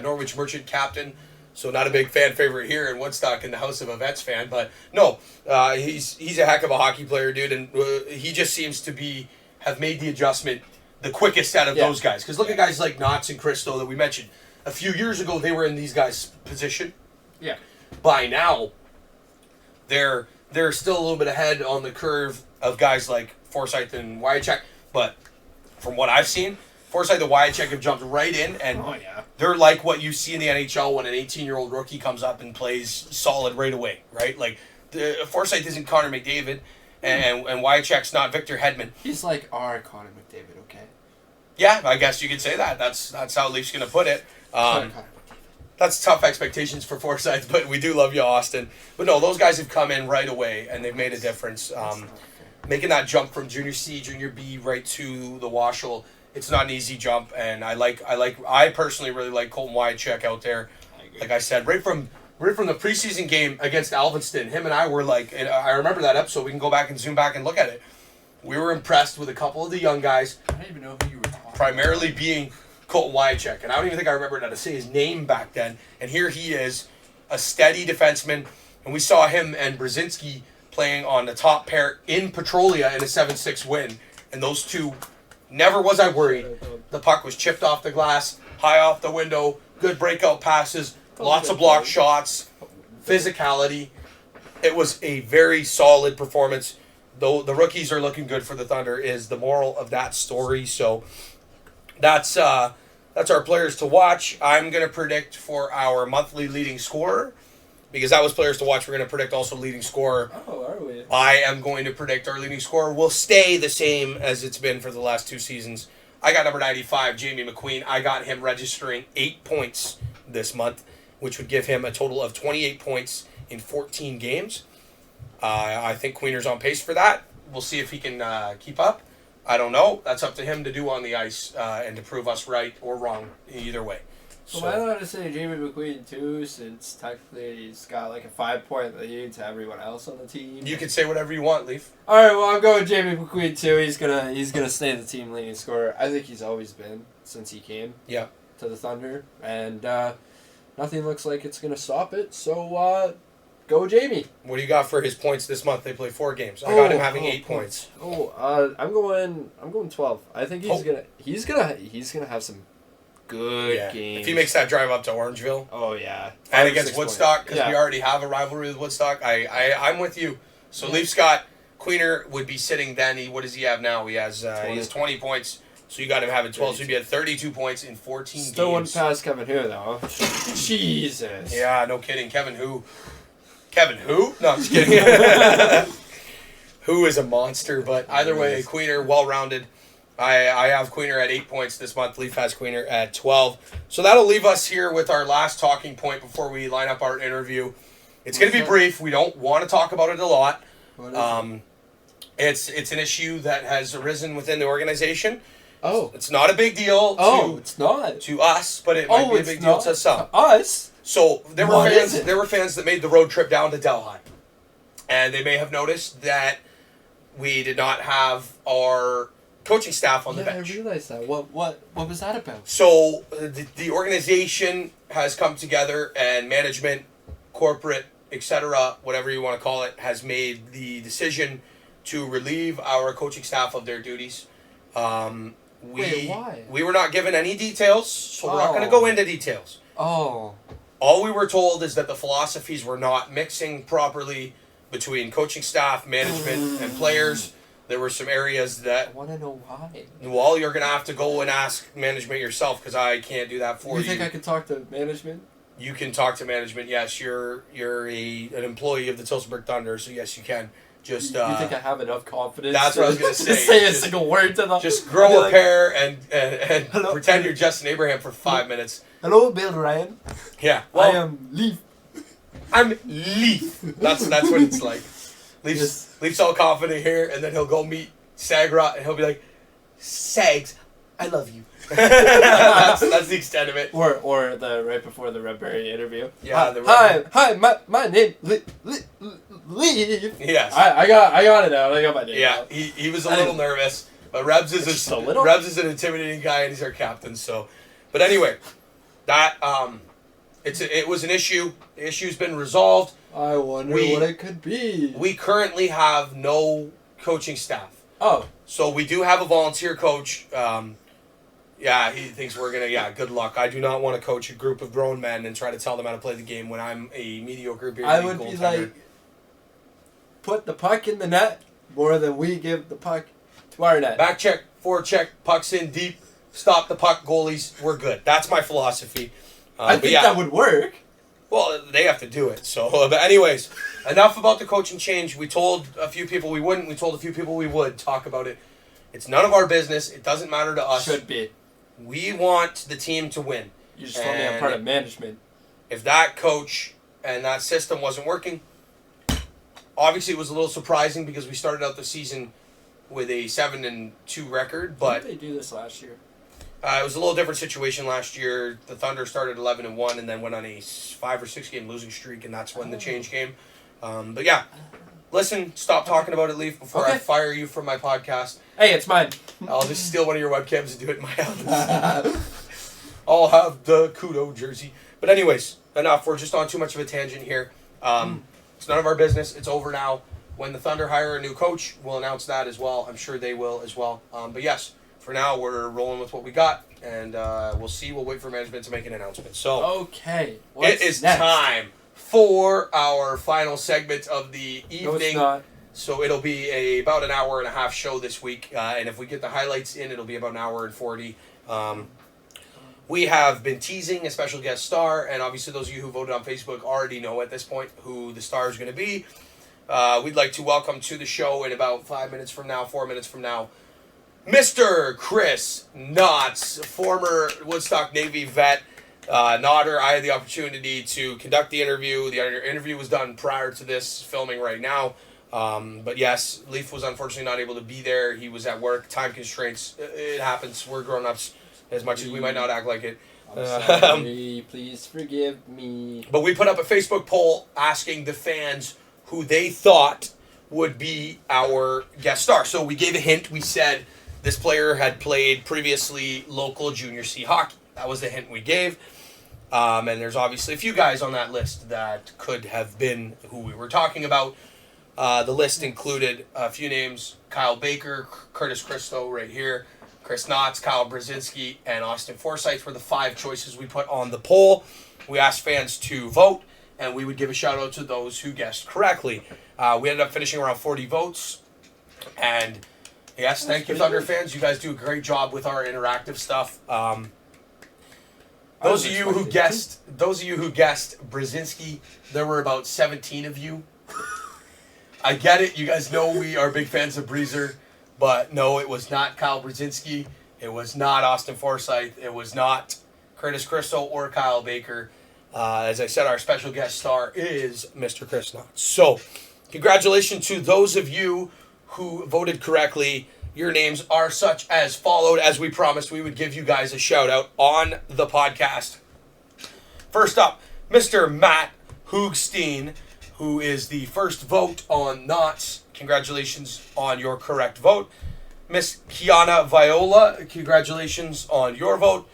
S2: Norwich Merchant captain, so not a big fan favorite here in Woodstock in the house of a Vets fan. But no, he's a heck of a hockey player, dude, and he just seems to have made the adjustment the quickest out of those guys. Because look at guys like Nauts and Christo that we mentioned. A few years ago, they were in these guys' position.
S3: Yeah.
S2: By now, they're still a little bit ahead on the curve of guys like Forsythe and Wycheck, but from what I've seen, Forsythe and Wycheck have jumped right in, and they're like what you see in the NHL when an 18-year-old rookie comes up and plays solid right away, right? Like, Forsythe isn't Connor McDavid, and Wycheck's not Victor Hedman.
S3: He's like our Connor McDavid, okay?
S2: Yeah, I guess you could say that. That's how Leaf's going to put it. That's tough expectations for Forsythe, but we do love you, Austin. But no, those guys have come in right away, and they've made a difference. Making that jump from Junior C, Junior B, right to the Washel, it's not an easy jump, and I personally really like Colton Wycheck out there. Like I said, right from the preseason game against Alvinston, him and I were like, and I remember that episode. We can go back and zoom back and look at it. We were impressed with a couple of the young guys.
S3: I don't even know who you were talking about.
S2: Primarily being Colton Wycheck, and I don't even think I remembered how to say his name back then. And here he is, a steady defenseman, and we saw him and Brzezinski playing on the top pair in Petrolia in a 7-6 win. And those two, never was I worried. The puck was chipped off the glass, high off the window, good breakout passes, lots of block shots, physicality. It was a very solid performance. though the rookies are looking good for the Thunder is the moral of that story. So that's our players to watch. I'm going to predict for our monthly leading scorer, because that was players to watch. We're going to predict also leading scorer.
S3: Oh, are we?
S2: I am going to predict our leading scorer will stay the same as it's been for the last 2 seasons. I got number 95, Jamie McQueen. I got him registering 8 points this month, which would give him a total of 28 points in 14 games. I think Queener's on pace for that. We'll see if he can keep up. I don't know. That's up to him to do on the ice and to prove us right or wrong either way.
S3: So why not just say Jamie McQueen too, since technically he's got like a 5-point lead to everyone else on the team?
S2: You can say whatever you want, Leif.
S3: All right, well I'm going Jamie McQueen too. He's gonna stay the team leading scorer. I think he's always been since he came.
S2: Yeah.
S3: To the Thunder, and nothing looks like it's gonna stop it. So go Jamie.
S2: What do you got for his points this month? They play 4 games. I got him having 8 points.
S3: I'm going 12. I think he's gonna have some good games.
S2: If he makes that drive up to Orangeville.
S3: Oh yeah.
S2: And against Woodstock, because we already have a rivalry with Woodstock. I'm with you. So Leaf Scott, Queener would be sitting then. What does he have now? He has 20 points. So you got him having 12. 32. So he'd be at 32 points in 14 games.
S3: Still wouldn't pass Kevin Hu though. Jesus.
S2: Yeah, no kidding. Kevin Hu? No, I'm just kidding. Hu is a monster, but either way, Queener, well-rounded. I have Queener at 8 points this month. Leaf has Queener at 12. So that'll leave us here with our last talking point before we line up our interview. It's going to be brief. We don't want to talk about it a lot. It's an issue that has arisen within the organization.
S3: Oh.
S2: It's not a big deal
S3: it's not.
S2: to us, but it might be a big deal to some.
S3: Us?
S2: So there were fans that made the road trip down to Delhi. And they may have noticed that we did not have our coaching staff on the bench.
S3: I realized that. What was that about?
S2: So the organization has come together, and management, corporate, etc., whatever you want to call it, has made the decision to relieve our coaching staff of their duties.
S3: Wait, why?
S2: We were not given any details, so we're not going to go into details.
S3: Oh.
S2: All we were told is that the philosophies were not mixing properly between coaching staff, management, and players. There were some areas that...
S3: I want to know why.
S2: Well, you're going to have to go and ask management yourself, because I can't do that for you.
S3: You think I could talk to management?
S2: You can talk to management, yes. You're an employee of the Tillsonburg Thunder, so yes, you can. Just
S3: you think I have enough confidence?
S2: That's what I was going to say.
S3: Say a single word to them.
S2: Just grow a pair and pretend you're Justin Abraham for 5 minutes.
S3: Hello, Bill Ryan.
S2: Yeah. Well,
S3: I am Leif.
S2: I'm Leif. That's what it's like. Leif's all confident here, and then he'll go meet Sagrot, and he'll be like, Sags, I love you. that's the extent of it.
S3: Or the right before the Redberry interview.
S2: Yeah.
S3: Hi, my name Leif.
S2: Yes.
S3: I got it out. I got my name.
S2: Yeah.
S3: Out.
S2: He was a little nervous, but Rebs is an intimidating guy, and he's our captain. So, but anyway, that it was an issue. The issue's been resolved.
S3: I wonder what it could be.
S2: We currently have no coaching staff.
S3: Oh. So
S2: we do have a volunteer coach. He thinks we're going to, good luck. I do not want to coach a group of grown men and try to tell them how to play the game when I'm a mediocre beer
S3: I would be like, put the puck in the net more than we give the puck to our net.
S2: Back check, forward check, pucks in deep, stop the puck, goalies, we're good. That's my philosophy.
S3: I think that would work.
S2: Well, they have to do it. So, but anyways, enough about the coaching change. We told a few people we wouldn't. We told a few people we would talk about it. It's none of our business. It doesn't matter to us.
S3: Should be.
S2: We want the team to win.
S3: You just told me I'm part of management.
S2: If that coach and that system wasn't working, obviously it was a little surprising because we started out the season with a 7-2 record. But
S3: didn't they do this last year?
S2: It was a little different situation last year. The Thunder started 11-1 and then went on a 5 or 6 game losing streak, and that's when the change came. But yeah, listen, stop talking about it, Leif, before I fire you from my podcast.
S3: Hey, it's mine.
S2: I'll just steal one of your webcams and do it in my house. I'll have the Kudo jersey. But anyways, enough. We're just on too much of a tangent here. It's none of our business. It's over now. When the Thunder hire a new coach, we'll announce that as well. I'm sure they will as well. But yes, for now, we're rolling with what we got, and we'll see. We'll wait for management to make an announcement. So,
S3: okay,
S2: it is time for our final segment of the evening.
S3: No, it's not.
S2: So it'll be about an hour and a half show this week. And if we get the highlights in, it'll be about an hour and 40. We have been teasing a special guest star, and obviously those of you who voted on Facebook already know at this point who the star is going to be. We'd like to welcome to the show in about 4 minutes from now, Mr. Chris Nauts, former Woodstock Navy vet. Nautter, I had the opportunity to conduct the interview. The interview was done prior to this filming right now. But yes, Leif was unfortunately not able to be there. He was at work, time constraints. It happens. We're grown-ups. As much as we might not act like it.
S3: I'm sorry, please forgive me.
S2: But we put up a Facebook poll asking the fans who they thought would be our guest star. So we gave a hint. We said this player had played previously local junior C hockey. That was the hint we gave. And there's obviously a few guys on that list that could have been who we were talking about. The list included a few names: Kyle Baker, Curtis Christo right here, Chris Nauts, Kyle Brzezinski, and Austin Forsyth were the 5 choices we put on the poll. We asked fans to vote, and we would give a shout-out to those who guessed correctly. We ended up finishing around 40 votes. And, yes, thank you, Thunder fans. You guys do a great job with our interactive stuff. Those of you who guessed Brzezinski, there were about 17 of you. I get it. You guys know we are big fans of Breezer. But no, it was not Kyle Brzezinski. It was not Austin Forsyth. It was not Curtis Christo or Kyle Baker. As I said, our special guest star is Mr. Chris Nauts. So, congratulations to those of you who voted correctly. Your names are such as followed. As we promised, we would give you guys a shout out on the podcast. First up, Mr. Matt Hoogstein, who is the first vote on Nauts. Congratulations on your correct vote. Miss Kiana Viola, congratulations on your vote.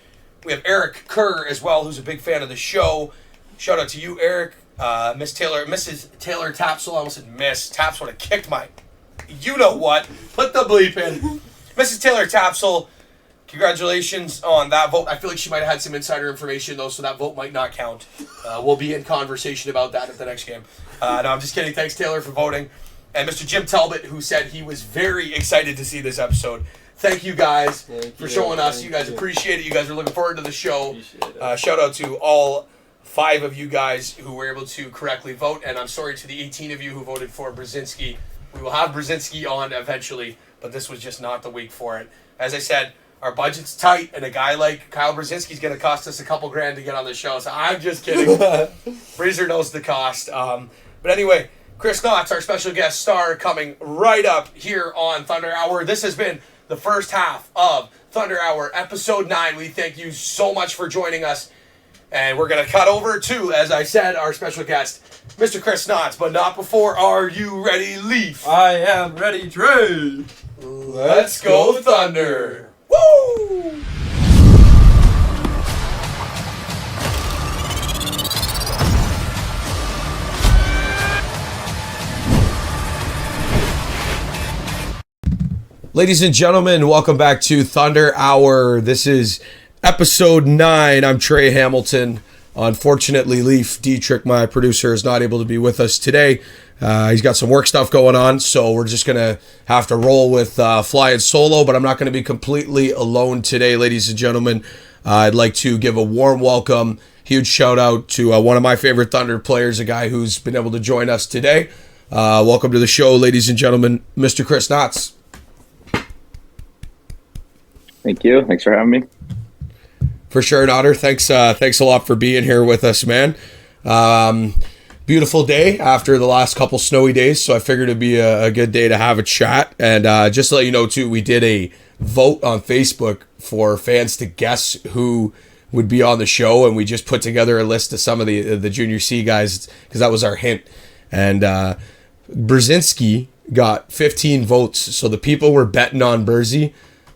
S2: We have Eric Kerr as well, who's a big fan of the show. Shout out to you, Eric. Mrs. Taylor Tapsel, I almost said Miss. Taps would have kicked my... You know what. Put the bleep in. Mrs. Taylor Tapsel, congratulations on that vote. I feel like she might have had some insider information, though, so that vote might not count. We'll be in conversation about that at the next game. No, I'm just kidding. Thanks, Taylor, for voting. And Mr. Jim Talbot, who said he was very excited to see this episode. Thank you guys for showing us. You guys appreciate it. You guys are looking forward to the show. Shout out to all 5 of you guys who were able to correctly vote. And I'm sorry to the 18 of you who voted for Brzezinski. We will have Brzezinski on eventually, but this was just not the week for it. As I said, our budget's tight, and a guy like Kyle Brzezinski is going to cost us a couple grand to get on the show. So I'm just kidding. Breezer knows the cost. But anyway... Chris Nauts, our special guest star, coming right up here on Thunder Hour. This has been the first half of Thunder Hour, Episode 9. We thank you so much for joining us. And we're going to cut over to, as I said, our special guest, Mr. Chris Nauts. But not before Are You Ready, Leif?
S3: I am ready, Treh.
S2: Let's go, Thunder. Woo! Ladies and gentlemen, welcome back to Thunder Hour. This is episode 9. I'm Trey Hamilton. Unfortunately, Leif, Dietrich, my producer, is not able to be with us today. He's got some work stuff going on, so we're just going to have to roll with flying solo, but I'm not going to be completely alone today, ladies and gentlemen. I'd like to give a warm welcome, huge shout out to one of my favorite Thunder players, a guy who's been able to join us today. Welcome to the show, ladies and gentlemen, Mr. Chris Nauts.
S4: Thank you. Thanks for having me.
S2: For sure, Nautter. Thanks a lot for being here with us, man. Beautiful day after the last couple snowy days, so I figured it'd be a good day to have a chat. And just to let you know, too, we did a vote on Facebook for fans to guess who would be on the show, and we just put together a list of some of the Junior C guys, because that was our hint. And Brzezinski got 15 votes, so the people were betting on Bersy,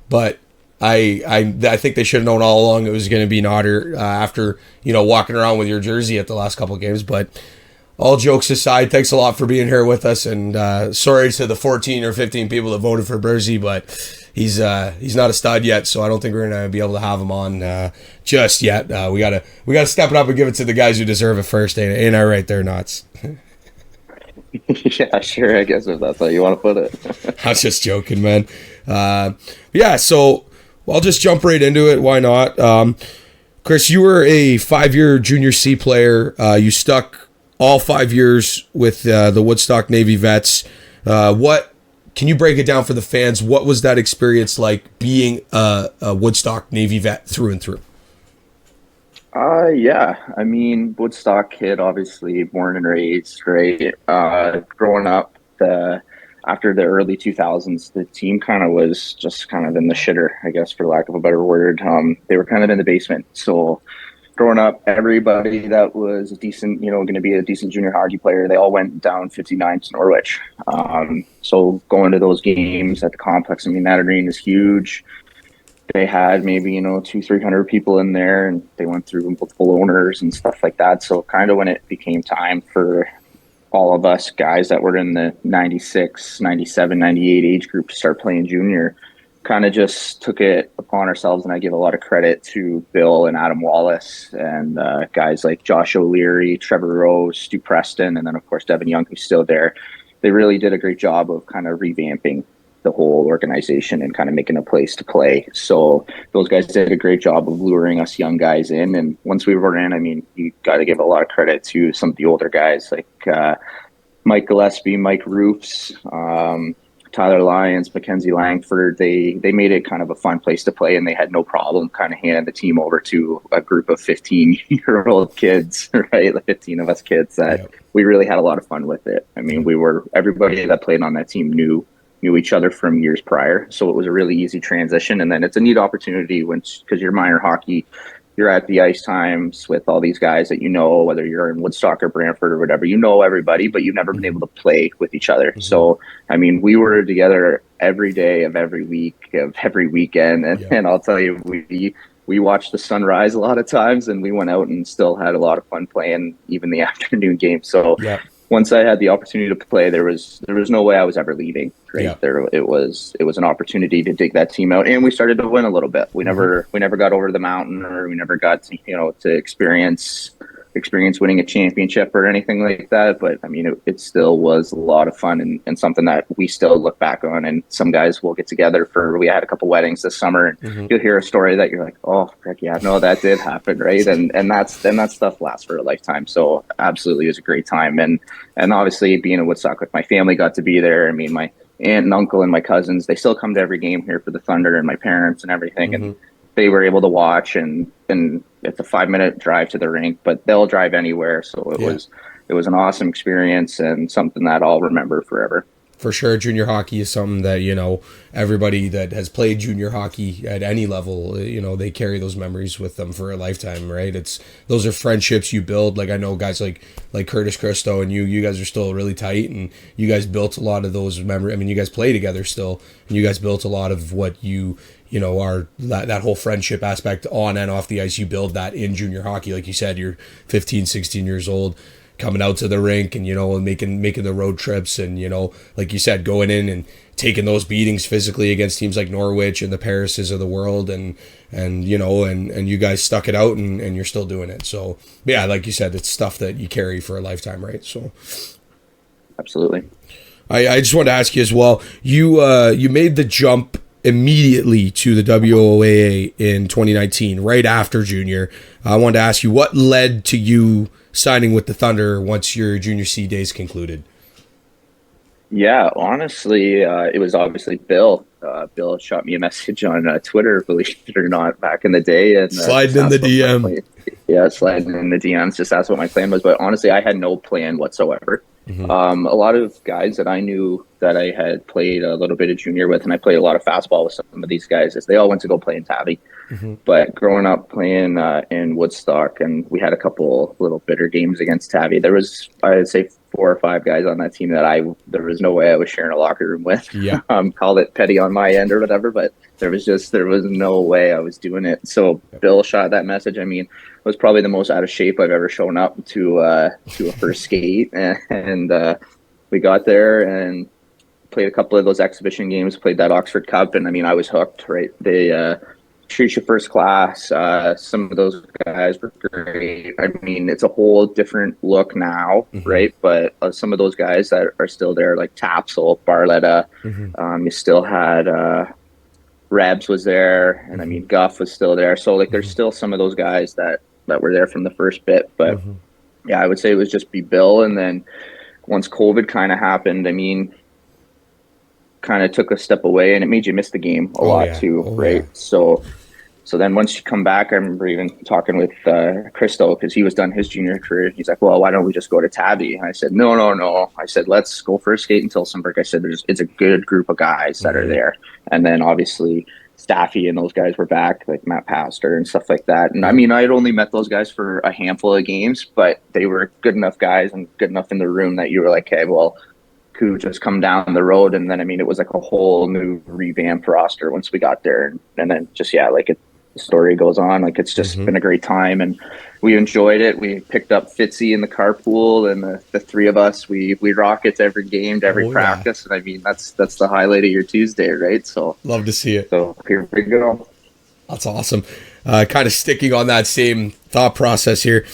S2: but I think they should have known all along it was going to be Nautter after, walking around with your jersey at the last couple of games. But all jokes aside, thanks a lot for being here with us. And sorry to the 14 or 15 people that voted for Bersy, but he's not a stud yet, so I don't think we're going to be able to have him on just yet. We gotta step it up and give it to the guys who deserve it first. Ain't I right there, Nauts?
S4: Yeah, sure. I guess if that's how you want to put it.
S1: I was just joking, man. Yeah, so I'll just jump right into it. Why not? Chris, you were a 5-year junior C player. You stuck all 5 years with the Woodstock Navy Vets. What can you break it down for the fans? What was that experience like being a Woodstock Navy vet through and through?
S4: Yeah. I mean, Woodstock kid, obviously born and raised, right? Growing up, after the early 2000s, the team kind of was just kind of in the shitter, I guess, for lack of a better word. They were kind of in the basement. So growing up, everybody that was a decent, going to be a decent junior hockey player, they all went down 59 to Norwich. So going to those games at the complex, I mean, that arena is huge. They had maybe, 200-300 people in there, and they went through multiple owners and stuff like that. So kind of when it became time for all of us guys that were in the 96, 97, 98 age group to start playing junior, kind of just took it upon ourselves. And I give a lot of credit to Bill and Adam Wallace and guys like Josh O'Leary, Trevor Rose, Stu Preston, and then, of course, Devin Young, who's still there. They really did a great job of kind of revamping the whole organization and kind of making a place to play. So those guys did a great job of luring us young guys in. And once we were in, I mean, you got to give a lot of credit to some of the older guys like Mike Gillespie, Mike Roofs, Tyler Lyons, Mackenzie Langford. They made it kind of a fun place to play, and they had no problem kind of handing the team over to a group of 15-year-old kids, right? Like 15 of us kids that we really had a lot of fun with it. I mean, everybody that played on that team knew each other from years prior. So it was a really easy transition. And then it's a neat opportunity because you're minor hockey, you're at the ice times with all these guys that whether you're in Woodstock or Brantford or whatever, everybody, but you've never been able to play with each other. Mm-hmm. So, I mean, we were together every day of every week, of every weekend. And I'll tell you, we watched the sunrise a lot of times, and we went out and still had a lot of fun playing even the afternoon game. So once I had the opportunity to play, there was no way I was ever leaving. Right there, it was an opportunity to dig that team out, and we started to win a little bit. We never got over the mountain, or we never got to to experience winning a championship or anything like that. But I mean, it still was a lot of fun and something that we still look back on. And some guys will get together we had a couple weddings this summer, and you'll hear a story that you're like, oh, heck yeah, no, that did happen, right? And that stuff lasts for a lifetime. So absolutely, it was a great time. And obviously, being in Woodstock with my family, got to be there. I mean, my aunt and uncle and my cousins, they still come to every game here for the Thunder, and my parents and everything. And they were able to watch, and it's a 5-minute drive to the rink, but they'll drive anywhere. So it was an awesome experience and something that I'll remember forever.
S1: For sure, junior hockey is something that, everybody that has played junior hockey at any level, they carry those memories with them for a lifetime, right? Those are friendships you build. Like I know guys like Curtis Christo and you guys are still really tight, and you guys built a lot of those memories. I mean, you guys play together still, and you guys built a lot of what are that whole friendship aspect on and off the ice. You build that in junior hockey. Like you said, you're 15, 16 years old, coming out to the rink and, making the road trips and, like you said, going in and taking those beatings physically against teams like Norwich and the Parises of the world and you guys stuck it out and you're still doing it. So yeah, like you said, it's stuff that you carry for a lifetime, right? So
S4: absolutely.
S1: I just wanted to ask you as well, you made the jump immediately to the WOAA in 2019, right after junior. I wanted to ask you, what led to you signing with the Thunder once your junior C days concluded?
S4: Yeah, honestly, it was obviously Bill. Bill shot me a message on Twitter, believe it or not, back in the day. And
S1: sliding in the DM.
S4: Yeah, sliding in the DMs, just asked what my plan was. But honestly, I had no plan whatsoever. Mm-hmm. A lot of guys that I knew that I had played a little bit of junior with, and I played a lot of fastball with some of these guys, they all went to go play in Tabby. Mm-hmm. But growing up playing in Woodstock, and we had a couple little bitter games against Tabby, there was, I'd say, 4 or 5 guys on that team that there was no way I was sharing a locker room with. Yeah. Called it petty on my end or whatever, but there was no way I was doing it. So Bill shot that message. I mean, it was probably the most out of shape I've ever shown up to a first skate. And we got there and played a couple of those exhibition games, played that Oxford Cup. And I mean, I was hooked, right? treat you first class. Some of those guys were great. I mean, it's a whole different look now, right? But some of those guys that are still there, like Tapsel, Barletta, you still had Rebs was there, and I mean Guff was still there. So like, there's still some of those guys that were there from the first bit. But yeah, I would say it was just be Bill, and then once COVID kind of happened, I mean, kind of took a step away, and it made you miss the game a lot too, right? So then once you come back, I remember even talking with Christo, because he was done his junior career. He's like, well, why don't we just go to Tabby? And I said, no. I said, let's go for a skate in Tilsonburg. I said, it's a good group of guys that are there. And then obviously Staffy and those guys were back, like Matt Pastor and stuff like that. And I mean, I had only met those guys for a handful of games, but they were good enough guys and good enough in the room that you were like, hey, well, could just come down the road. And then, I mean, it was like a whole new revamped roster once we got there. And then just, the story goes on. Like, it's just been a great time, and we enjoyed it. We picked up Fitzy in the carpool, and the three of us, we rock it to every game, to every practice. And I mean, that's the highlight of your Tuesday, right? So
S1: love to see it.
S4: So here we go.
S1: That's awesome. Kind of sticking on that same thought process here.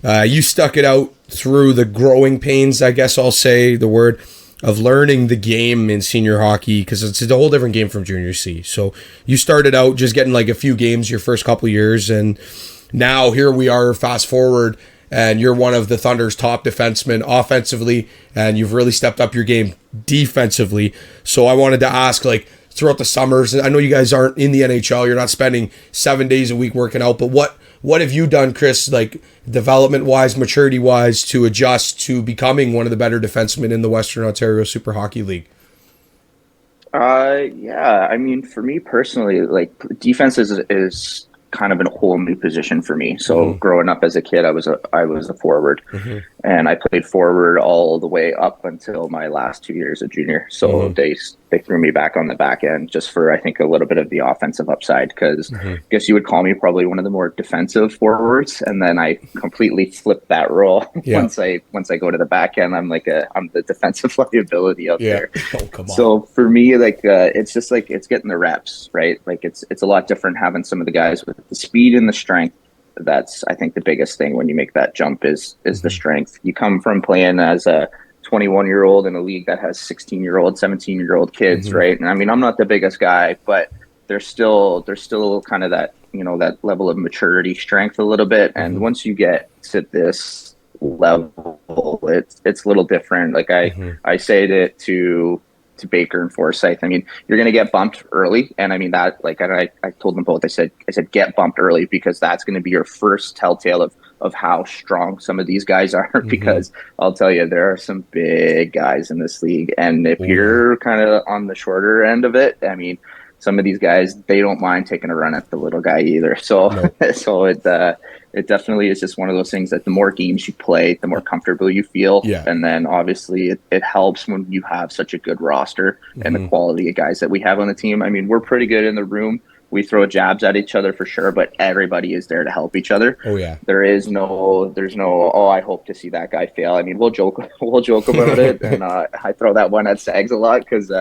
S1: You stuck it out through the growing pains, I guess I'll say the word, of learning the game in senior hockey, because it's a whole different game from junior C. So you started out just getting like a few games your first couple of years, and now here we are, fast forward, and you're one of the Thunder's top defensemen offensively, and you've really stepped up your game defensively. So I wanted to ask, like, throughout the summers, I know you guys aren't in the NHL, you're not spending 7 days a week working out, but what have you done, Chris, like development-wise, maturity-wise, to adjust to becoming one of the better defensemen in the Western Ontario Super Hockey League?
S4: Yeah, I mean, for me personally, like, defense is kind of a whole new position for me. So growing up as a kid, I was a forward, and I played forward all the way up until my last 2 years of junior. So they threw me back on the back end just for, I think, a little bit of the offensive upside, because I guess you would call me probably one of the more defensive forwards, and then I completely flipped that role. Once I go to the back end, I'm the defensive liability out there.
S1: Oh, come on.
S4: So for me, like, it's just like, it's getting the reps, right? Like, it's a lot different having some of the guys with the speed and the strength. That's, I think, the biggest thing when you make that jump is the strength. You come from playing as a 21-year-old in a league that has 16-year-old, 17-year-old kids, right? And I mean, I'm not the biggest guy, but there's still kind of that, that level of maturity, strength a little bit. And once you get to this level, it's a little different. Like, I say it to Baker and Forsyth. I mean, you're going to get bumped early. And I mean that, like, I told them both, I said, get bumped early, because that's going to be your first telltale of how strong some of these guys are, because I'll tell you, there are some big guys in this league. And if you're kind of on the shorter end of it, I mean, some of these guys, they don't mind taking a run at the little guy either. So, so it definitely is just one of those things that the more games you play, the more comfortable you feel. And then obviously it helps when you have such a good roster and the quality of guys that we have on the team. I mean, we're pretty good in the room. We throw jabs at each other for sure, but everybody is there to help each other. There's no, oh, I hope to see that guy fail. I mean, we'll joke about it. And I throw that one at Sags a lot, because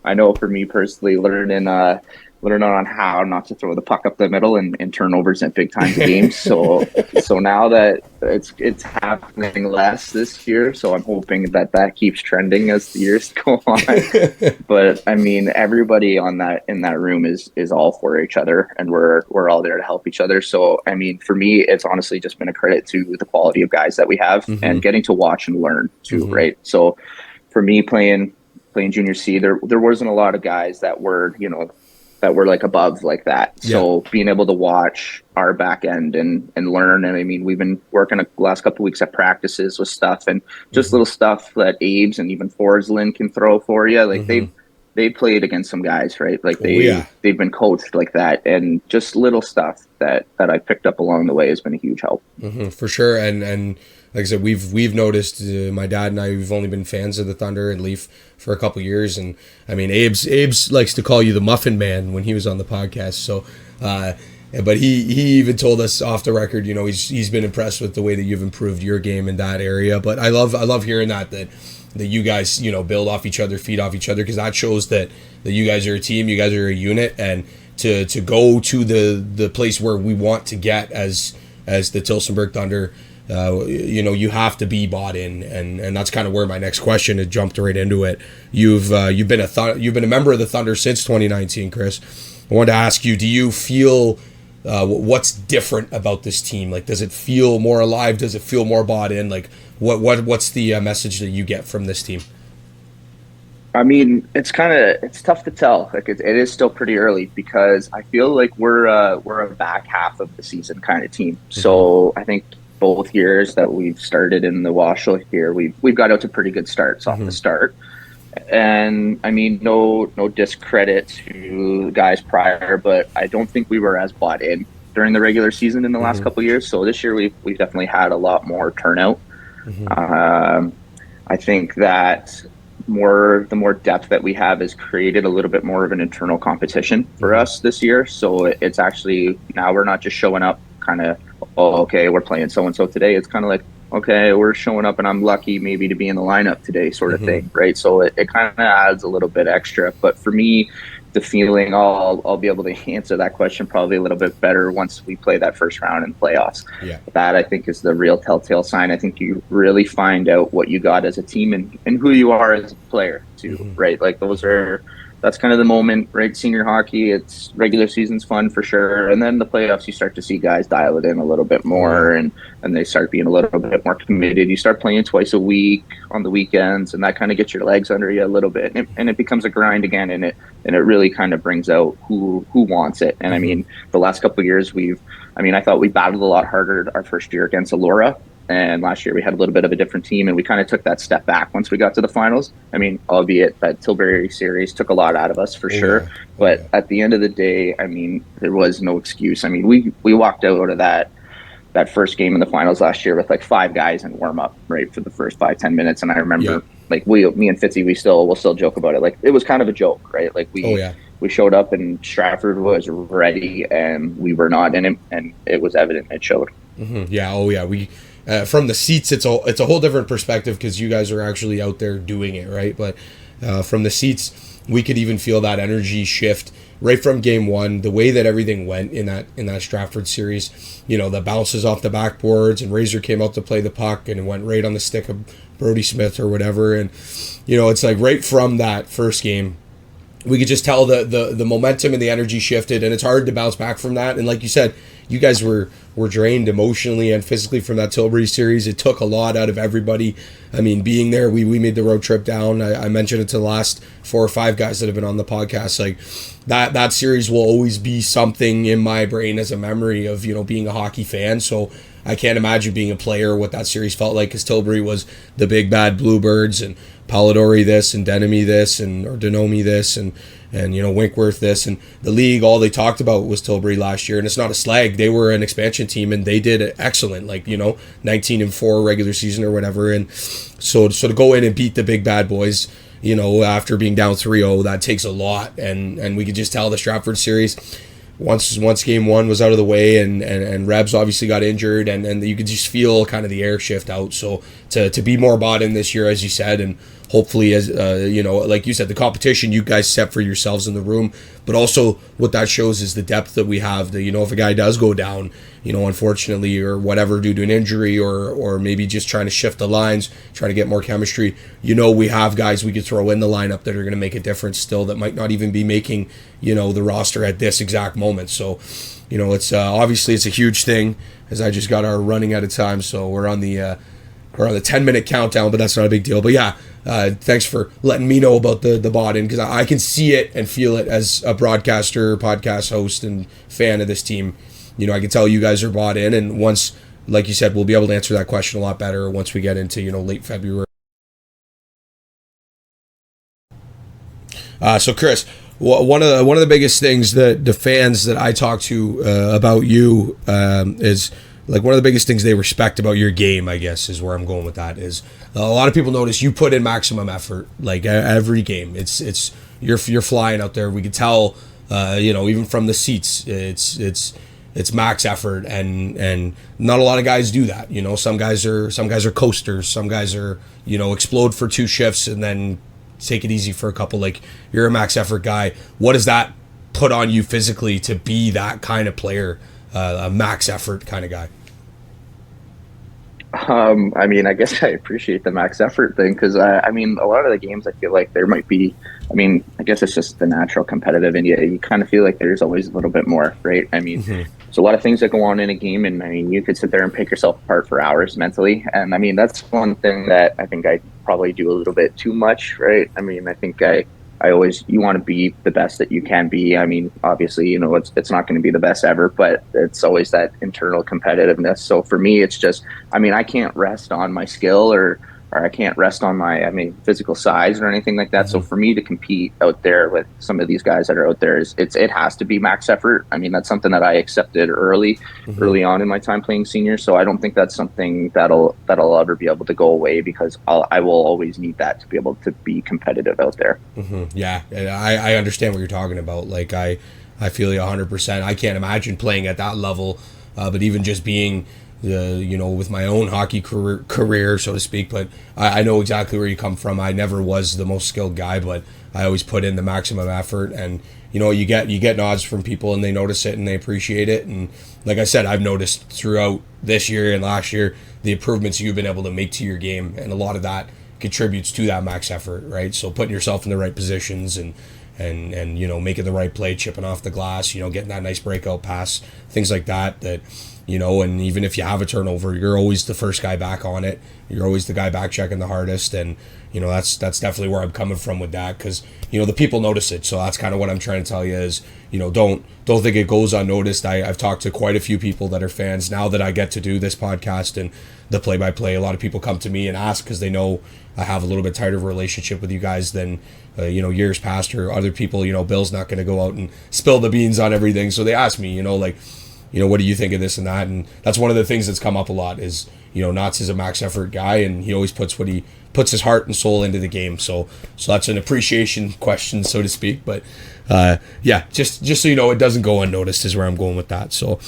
S4: I know for me personally, learning on how not to throw the puck up the middle and turnovers at big times of games. So now that it's happening less this year, so I'm hoping that keeps trending as the years go on. But I mean, everybody in that room is all for each other, and we're all there to help each other. So I mean, for me, it's honestly just been a credit to the quality of guys that we have and getting to watch and learn too, right? So for me, playing junior C, there wasn't a lot of guys that were, that were like above like that. So being able to watch our back end and learn. And I mean, we've been working the last couple of weeks at practices with stuff, and just little stuff that Abe's and even Forslin can throw for you. Like they played against some guys, right? Like they've been coached like that, and just little stuff that I picked up along the way has been a huge help.
S1: For sure. And like I said, we've noticed, my dad and I, we've only been fans of the Thunder and Leif for a couple years, and I mean, Abe's likes to call you the Muffin Man when he was on the podcast. So, but he even told us off the record, he's been impressed with the way that you've improved your game in that area. But I love hearing that you guys, build off each other, feed off each other, because that shows that you guys are a team, you guys are a unit. And to go to the place where we want to get as the Tillsonburg Thunder. You have to be bought in, and that's kind of where my next question had jumped right into it. You've been a member of the Thunder since 2019, Chris. I wanted to ask you, do you feel what's different about this team? Like, does it feel more alive? Does it feel more bought in? Like, what's the message that you get from this team?
S4: I mean, it's tough to tell. Like it is still pretty early because I feel like we're a back half of the season kind of team. Mm-hmm. So I think both years that we've started in the Washel here, we've got out to pretty good starts off the start. And I mean, no discredit to the guys prior, but I don't think we were as bought in during the regular season in the last couple of years. So this year we've definitely had a lot more turnout. I think that the more depth that we have has created a little bit more of an internal competition for us this year. So it's actually, now we're not just showing up kind of, oh, okay, we're playing so-and-so today. It's kind of like, okay, we're showing up and I'm lucky maybe to be in the lineup today sort of thing, right? So it kind of adds a little bit extra. But for me, the feeling, I'll be able to answer that question probably a little bit better once we play that first round in playoffs. Yeah. That, I think, is the real telltale sign. I think you really find out what you got as a team and who you are as a player too, right? Like that's kind of the moment, right? Senior hockey, it's regular season's fun for sure. And then the playoffs, you start to see guys dial it in a little bit more and they start being a little bit more committed. You start playing twice a week on the weekends, and that kind of gets your legs under you a little bit. And it becomes a grind again, and it really kind of brings out who wants it. And I mean, the last couple of years I thought we battled a lot harder our first year against Allura. And last year we had a little bit of a different team, and we kind of took that step back once we got to the finals. I mean, albeit that Tilbury series took a lot out of us for sure. But at the end of the day, I mean, there was no excuse. I mean, we walked out of that first game in the finals last year with like 5 guys in warm up, right, for the first 5-10 minutes. And I remember like me and Fitzy, we'll still joke about it. Like it was kind of a joke, right? Like we showed up and Stratford was ready and we were not in it, and it was evident. It showed.
S1: We from the seats, it's a whole different perspective because you guys are actually out there doing it, right? But from the seats, we could even feel that energy shift right from game one. The way that everything went in that Stratford series, the bounces off the backboards, and Razor came out to play the puck and it went right on the stick of Brody Smith or whatever, and it's like right from that first game, we could just tell the momentum and the energy shifted, and it's hard to bounce back from that. And like you said, you guys were drained emotionally and physically from that Tilbury series. It took a lot out of everybody. I mean, being there, we made the road trip down. I mentioned it to the last 4 or 5 guys that have been on the podcast. Like that series will always be something in my brain as a memory of being a hockey fan. So I can't imagine being a player what that series felt like, because Tilbury was the big bad Bluebirds and Polidori this and Denemy this and or Denomi this and Winkworth this, and the league, all they talked about was Tilbury last year. And it's not a slag, they were an expansion team and they did excellent, like 19-4 regular season or whatever. And so to go in and beat the big bad boys after being down 3-0, that takes a lot. And we could just tell the Stratford series, once game one was out of the way and Rebs obviously got injured, and you could just feel kind of the air shift out. So to be more bought in this year, as you said, and hopefully, as like you said, the competition you guys set for yourselves in the room, but also what that shows is the depth that we have. That if a guy does go down, unfortunately or whatever due to an injury or maybe just trying to shift the lines, trying to get more chemistry, we have guys we could throw in the lineup that are going to make a difference still, that might not even be making the roster at this exact moment. So it's obviously it's a huge thing, as I just got our running out of time, so we're on the 10-minute countdown, but that's not a big deal. But yeah, thanks for letting me know about the bought in, because I can see it and feel it as a broadcaster, podcast host, and fan of this team. I can tell you guys are bought in, and once, like you said, we'll be able to answer that question a lot better once we get into late February. So Chris, one of the biggest things that the fans that I talk to about you is, like, one of the biggest things they respect about your game, I guess, is where I'm going with that, is a lot of people notice you put in maximum effort, like every game. It's you're flying out there. We could tell, even from the seats, it's max effort, and not a lot of guys do that. Some guys are coasters. Some guys are explode for 2 shifts and then take it easy for a couple. Like, you're a max effort guy. What does that put on you physically to be that kind of player, a max effort kind of guy?
S4: I mean, I guess I appreciate the max effort thing because I mean, a lot of the games I feel like there might be. I mean, I guess it's just the natural competitive, and you kind of feel like there's always a little bit more, right? I mean, there's a lot of things that go on in a game, and I mean, you could sit there and pick yourself apart for hours mentally, and I mean, that's one thing that I think I probably do a little bit too much, right? I mean, I think I always, you want to be the best that you can be. I mean, obviously, you know, it's not going to be the best ever, but it's always that internal competitiveness. So for me, it's just, I mean, I can't rest on my skill or I can't rest on my, I mean, physical size or anything like that. So for me to compete out there with some of these guys that are out there, it has to be max effort. I mean, that's something that I accepted early on in my time playing senior. So I don't think that's something that'll ever be able to go away because I will always need that to be able to be competitive out there.
S1: Yeah, I understand what you're talking about. Like I feel you 100%. I can't imagine playing at that level, but even just being you know, with my own hockey career, so to speak. But I know exactly where you come from. I never was the most skilled guy, but I always put in the maximum effort. And you know, you get nods from people, and they notice it and they appreciate it. And like I said, I've noticed throughout this year and last year the improvements you've been able to make to your game, and a lot of that contributes to that max effort, right? So putting yourself in the right positions and you know, making the right play, chipping off the glass, you know, getting that nice breakout pass, things like that you know, and even if you have a turnover, you're always the first guy back on it. You're always the guy back checking the hardest, and you know, that's definitely where I'm coming from with that, because you know, the people notice it. So that's kind of what I'm trying to tell you is, you know, don't think it goes unnoticed. I've talked to quite a few people that are fans now that I get to do this podcast and the play-by-play. A lot of people come to me and ask because they know I have a little bit tighter of a relationship with you guys than you know, years past, or other people. You know, Bill's not going to go out and spill the beans on everything, so they ask me, you know, like, you know, what do you think of this and that? And that's one of the things that's come up a lot is, you know, Nauts is a max effort guy, and he always puts his heart and soul into the game. So that's an appreciation question, so to speak. But yeah, just so you know, it doesn't go unnoticed is where I'm going with that. So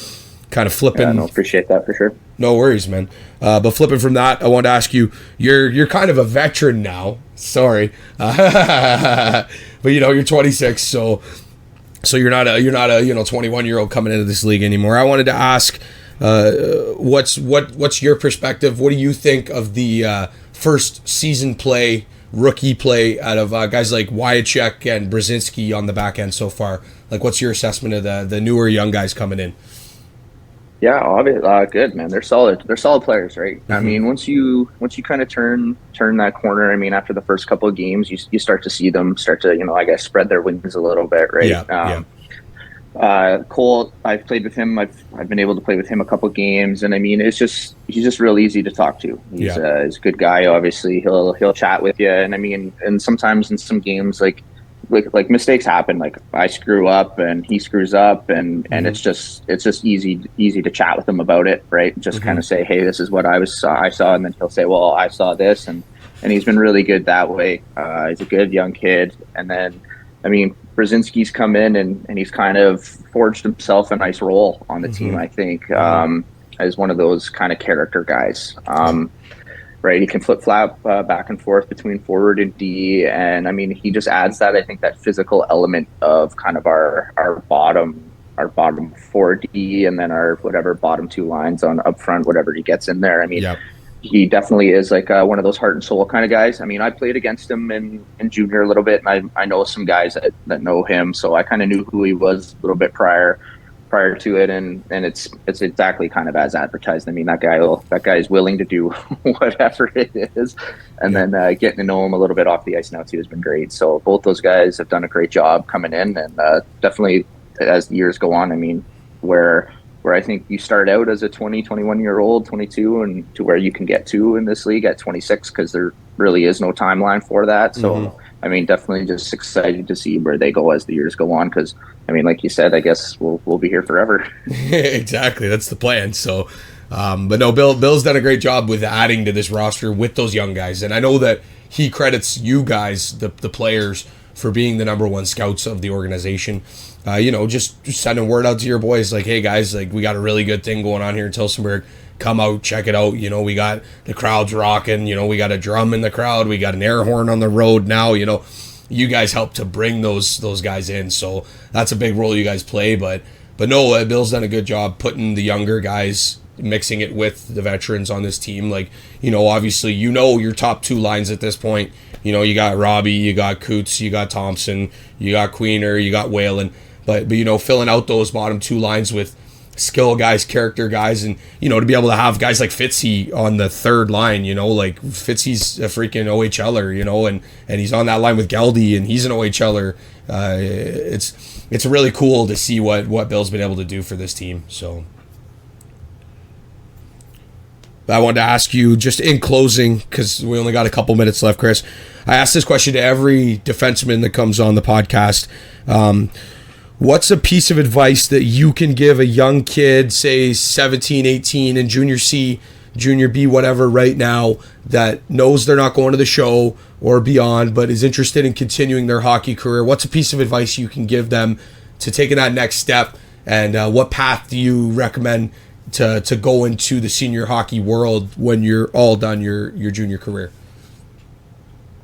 S1: kind of flipping.
S4: Yeah, no, appreciate that for sure.
S1: No worries, man. But flipping from that, I wanted to ask you, you're kind of a veteran now. Sorry. But you know, you're 26, so you're not a you know, 21-year-old coming into this league anymore. I wanted to ask, what's your perspective? What do you think of the first season play, rookie play out of guys like Wyachek and Brzezinski on the back end so far? Like, what's your assessment of the newer young guys coming in?
S4: Yeah, obviously, good, man. They're solid. They're solid players, right? I mean, once you kind of turn that corner, I mean, after the first couple of games, you start to see them start to, you know, I guess, spread their wings a little bit, right? Cole, I've played with him. I've been able to play with him a couple of games, and I mean, he's just real easy to talk to. He's a good guy. Obviously, he'll chat with you, and I mean, and sometimes in some games, like mistakes happen. Like I screw up and he screws up, and it's just easy to chat with him about it, right? Just kind of say, hey, this is what I saw, and then he'll say, well, I saw this, and he's been really good that way. He's a good young kid, and then I mean, Brzezinski's come in and he's kind of forged himself a nice role on the team, I think, as one of those kind of character guys. Right, he can flip-flap back and forth between forward and D, and I mean, he just adds that, I think, that physical element of kind of our bottom 4D, and then our whatever bottom two lines on up front, whatever he gets in there. I mean, he definitely is like one of those heart and soul kind of guys. I mean, I played against him in junior a little bit, and I know some guys that know him, so I kind of knew who he was a little bit prior to it, and it's exactly kind of as advertised. I mean, that guy is willing to do whatever it is, and then getting to know him a little bit off the ice now too has been great. So both those guys have done a great job coming in, and definitely as the years go on, I mean, where I think you start out as a 21-year-old, 22, and to where you can get to in this league at 26, because there really is no timeline for that. So I mean, definitely just excited to see where they go as the years go on, because I mean, like you said, I guess we'll be here forever.
S1: Exactly, that's the plan. So, but no, Bill's done a great job with adding to this roster with those young guys, and I know that he credits you guys, the players, for being the number one scouts of the organization. You know, just sending word out to your boys, like, hey guys, like, we got a really good thing going on here in Tillsonburg. Come out, check it out. You know, we got the crowds rocking. You know, we got a drum in the crowd. We got an air horn on the road now. You know, you guys help to bring those guys in. So that's a big role you guys play. But no, Bill's done a good job putting the younger guys, mixing it with the veterans on this team. Like, obviously, your top two lines at this point. You got Robbie, you got Coots, you got Thompson, you got Queener, you got Whalen. But filling out those bottom two lines with skill guys, character guys, and to be able to have guys like Fitzy on the third line, like Fitzy's a freaking OHLer, and he's on that line with Geldy, and he's an OHLer. It's really cool to see what Bill's been able to do for this team. So I wanted to ask you, just in closing, because we only got a couple minutes left, Chris. I asked this question to every defenseman that comes on the podcast. What's a piece of advice that you can give a young kid, say 17, 18, in junior C, junior B, whatever, right now, that knows they're not going to the show or beyond, but is interested in continuing their hockey career? What's a piece of advice you can give them to taking that next step? And what path do you recommend to go into the senior hockey world when you're all done your junior career?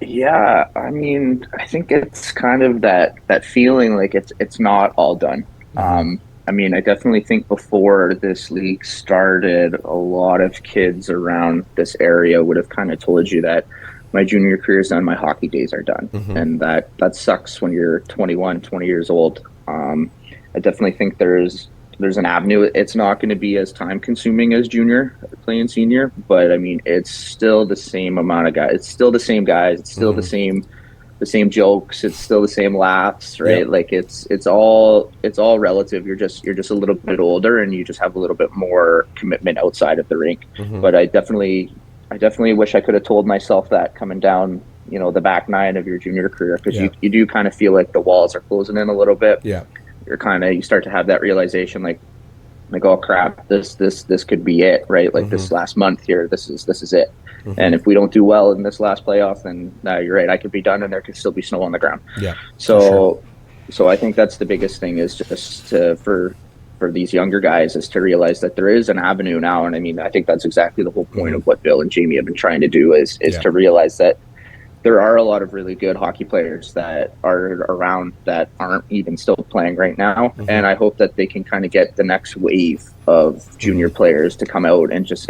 S4: Yeah, I think it's kind of that feeling like it's not all done. I definitely think before this league started, a lot of kids around this area would have kind of told you that my junior career is done, my hockey days are done. And that sucks when you're 21, 20 years old. I definitely think there's an avenue. It's not going to be as time consuming as junior playing senior, but it's still the same amount of guys. It's still the same guys. It's still the same jokes. It's still the same laughs, right? Yeah. Like it's all relative. You're just a little bit older, and you just have a little bit more commitment outside of the rink. But I definitely wish I could have told myself that coming down, the back nine of your junior career, because you do kind of feel like the walls are closing in a little bit. Yeah. You start to have that realization, like, oh crap, this could be it, right? Like this last month here, this is it. And if we don't do well in this last playoff, then you're right, I could be done, and there could still be snow on the ground. Yeah. So I think that's the biggest thing, is just for these younger guys, is to realize that there is an avenue now. And I think that's exactly the whole point of what Bill and Jamie have been trying to do, is to realize that there are a lot of really good hockey players that are around that aren't even still playing right now. And I hope that they can kind of get the next wave of junior players to come out, and just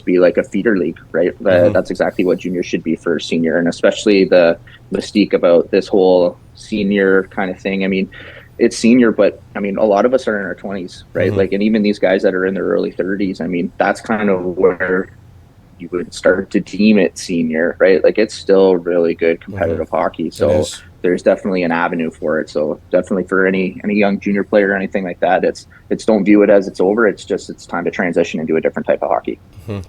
S4: be like a feeder league, right? That's exactly what junior should be for senior. And especially the mystique about this whole senior kind of thing. It's senior, but a lot of us are in our 20s, right? Like, and even these guys that are in their early 30s, that's kind of where you would start to deem it senior, right? Like, it's still really good competitive hockey. So there's definitely an avenue for it. So definitely for any young junior player or anything like that, it's don't view it as it's over. It's time to transition and do a different type of hockey.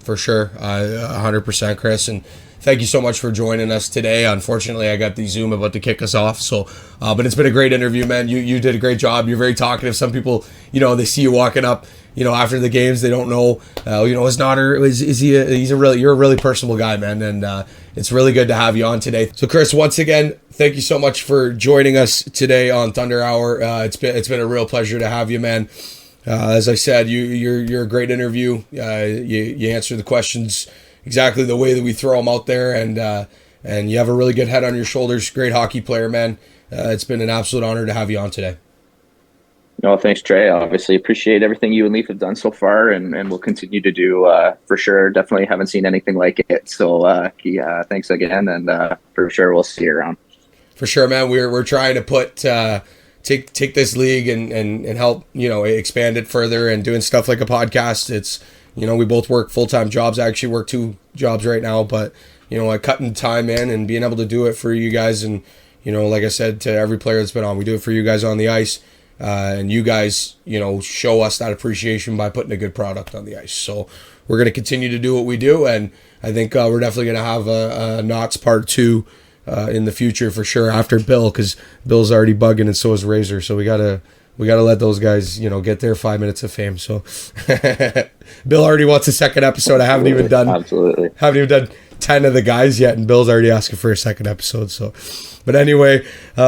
S1: For sure. 100%, Chris. And thank you so much for joining us today. Unfortunately, I got the Zoom about to kick us off. So, but it's been a great interview, man. You did a great job. You're very talkative. Some people, they see you walking up, after the games, they don't know, is Nautter, you're a really personable guy, man. And it's really good to have you on today. So, Chris, once again, thank you so much for joining us today on Thunder Hour. It's been a real pleasure to have you, man. As I said, you're a great interview. You answer the questions exactly the way that we throw them out there, and you have a really good head on your shoulders. Great hockey player, man. It's been an absolute honor to have you on today.
S4: No, thanks, Trey. Obviously appreciate everything you and Leif have done so far, and we'll continue to do, for sure. Definitely haven't seen anything like it. So thanks again, and for sure we'll see you around.
S1: For sure, man. We're trying to put take this league and help expand it further, and doing stuff like a podcast. It's we both work full-time jobs. I actually work 2 jobs right now, but cutting time in and being able to do it for you guys, and like I said to every player that's been on, we do it for you guys on the ice. And you guys, show us that appreciation by putting a good product on the ice. So we're going to continue to do what we do, and I think we're definitely going to have a Nauts Part 2 in the future for sure after Bill, because Bill's already bugging and so is Razor. So we gotta let those guys, get their 5 minutes of fame. So Bill already wants a second episode. I haven't even done 10 of the guys yet, and Bill's already asking for a second episode. So, but anyway,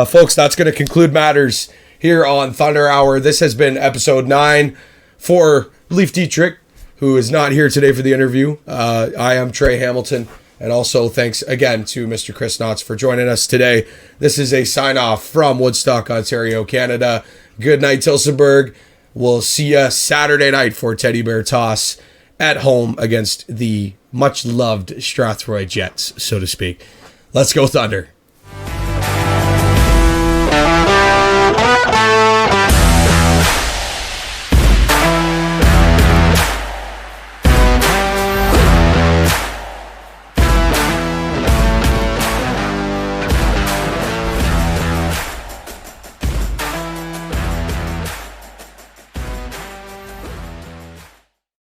S1: folks, that's going to conclude matters here on Thunder Hour. This has been episode 9 for Leif Dietrich, who is not here today for the interview. I am Trey Hamilton, And also thanks again to Mr. Chris Nauts for joining us today. This is a sign-off from Woodstock, Ontario, Canada. Good night, Tillsonburg. We'll see you Saturday night for Teddy Bear Toss at home against the much-loved Strathroy Jets, so to speak. Let's go Thunder.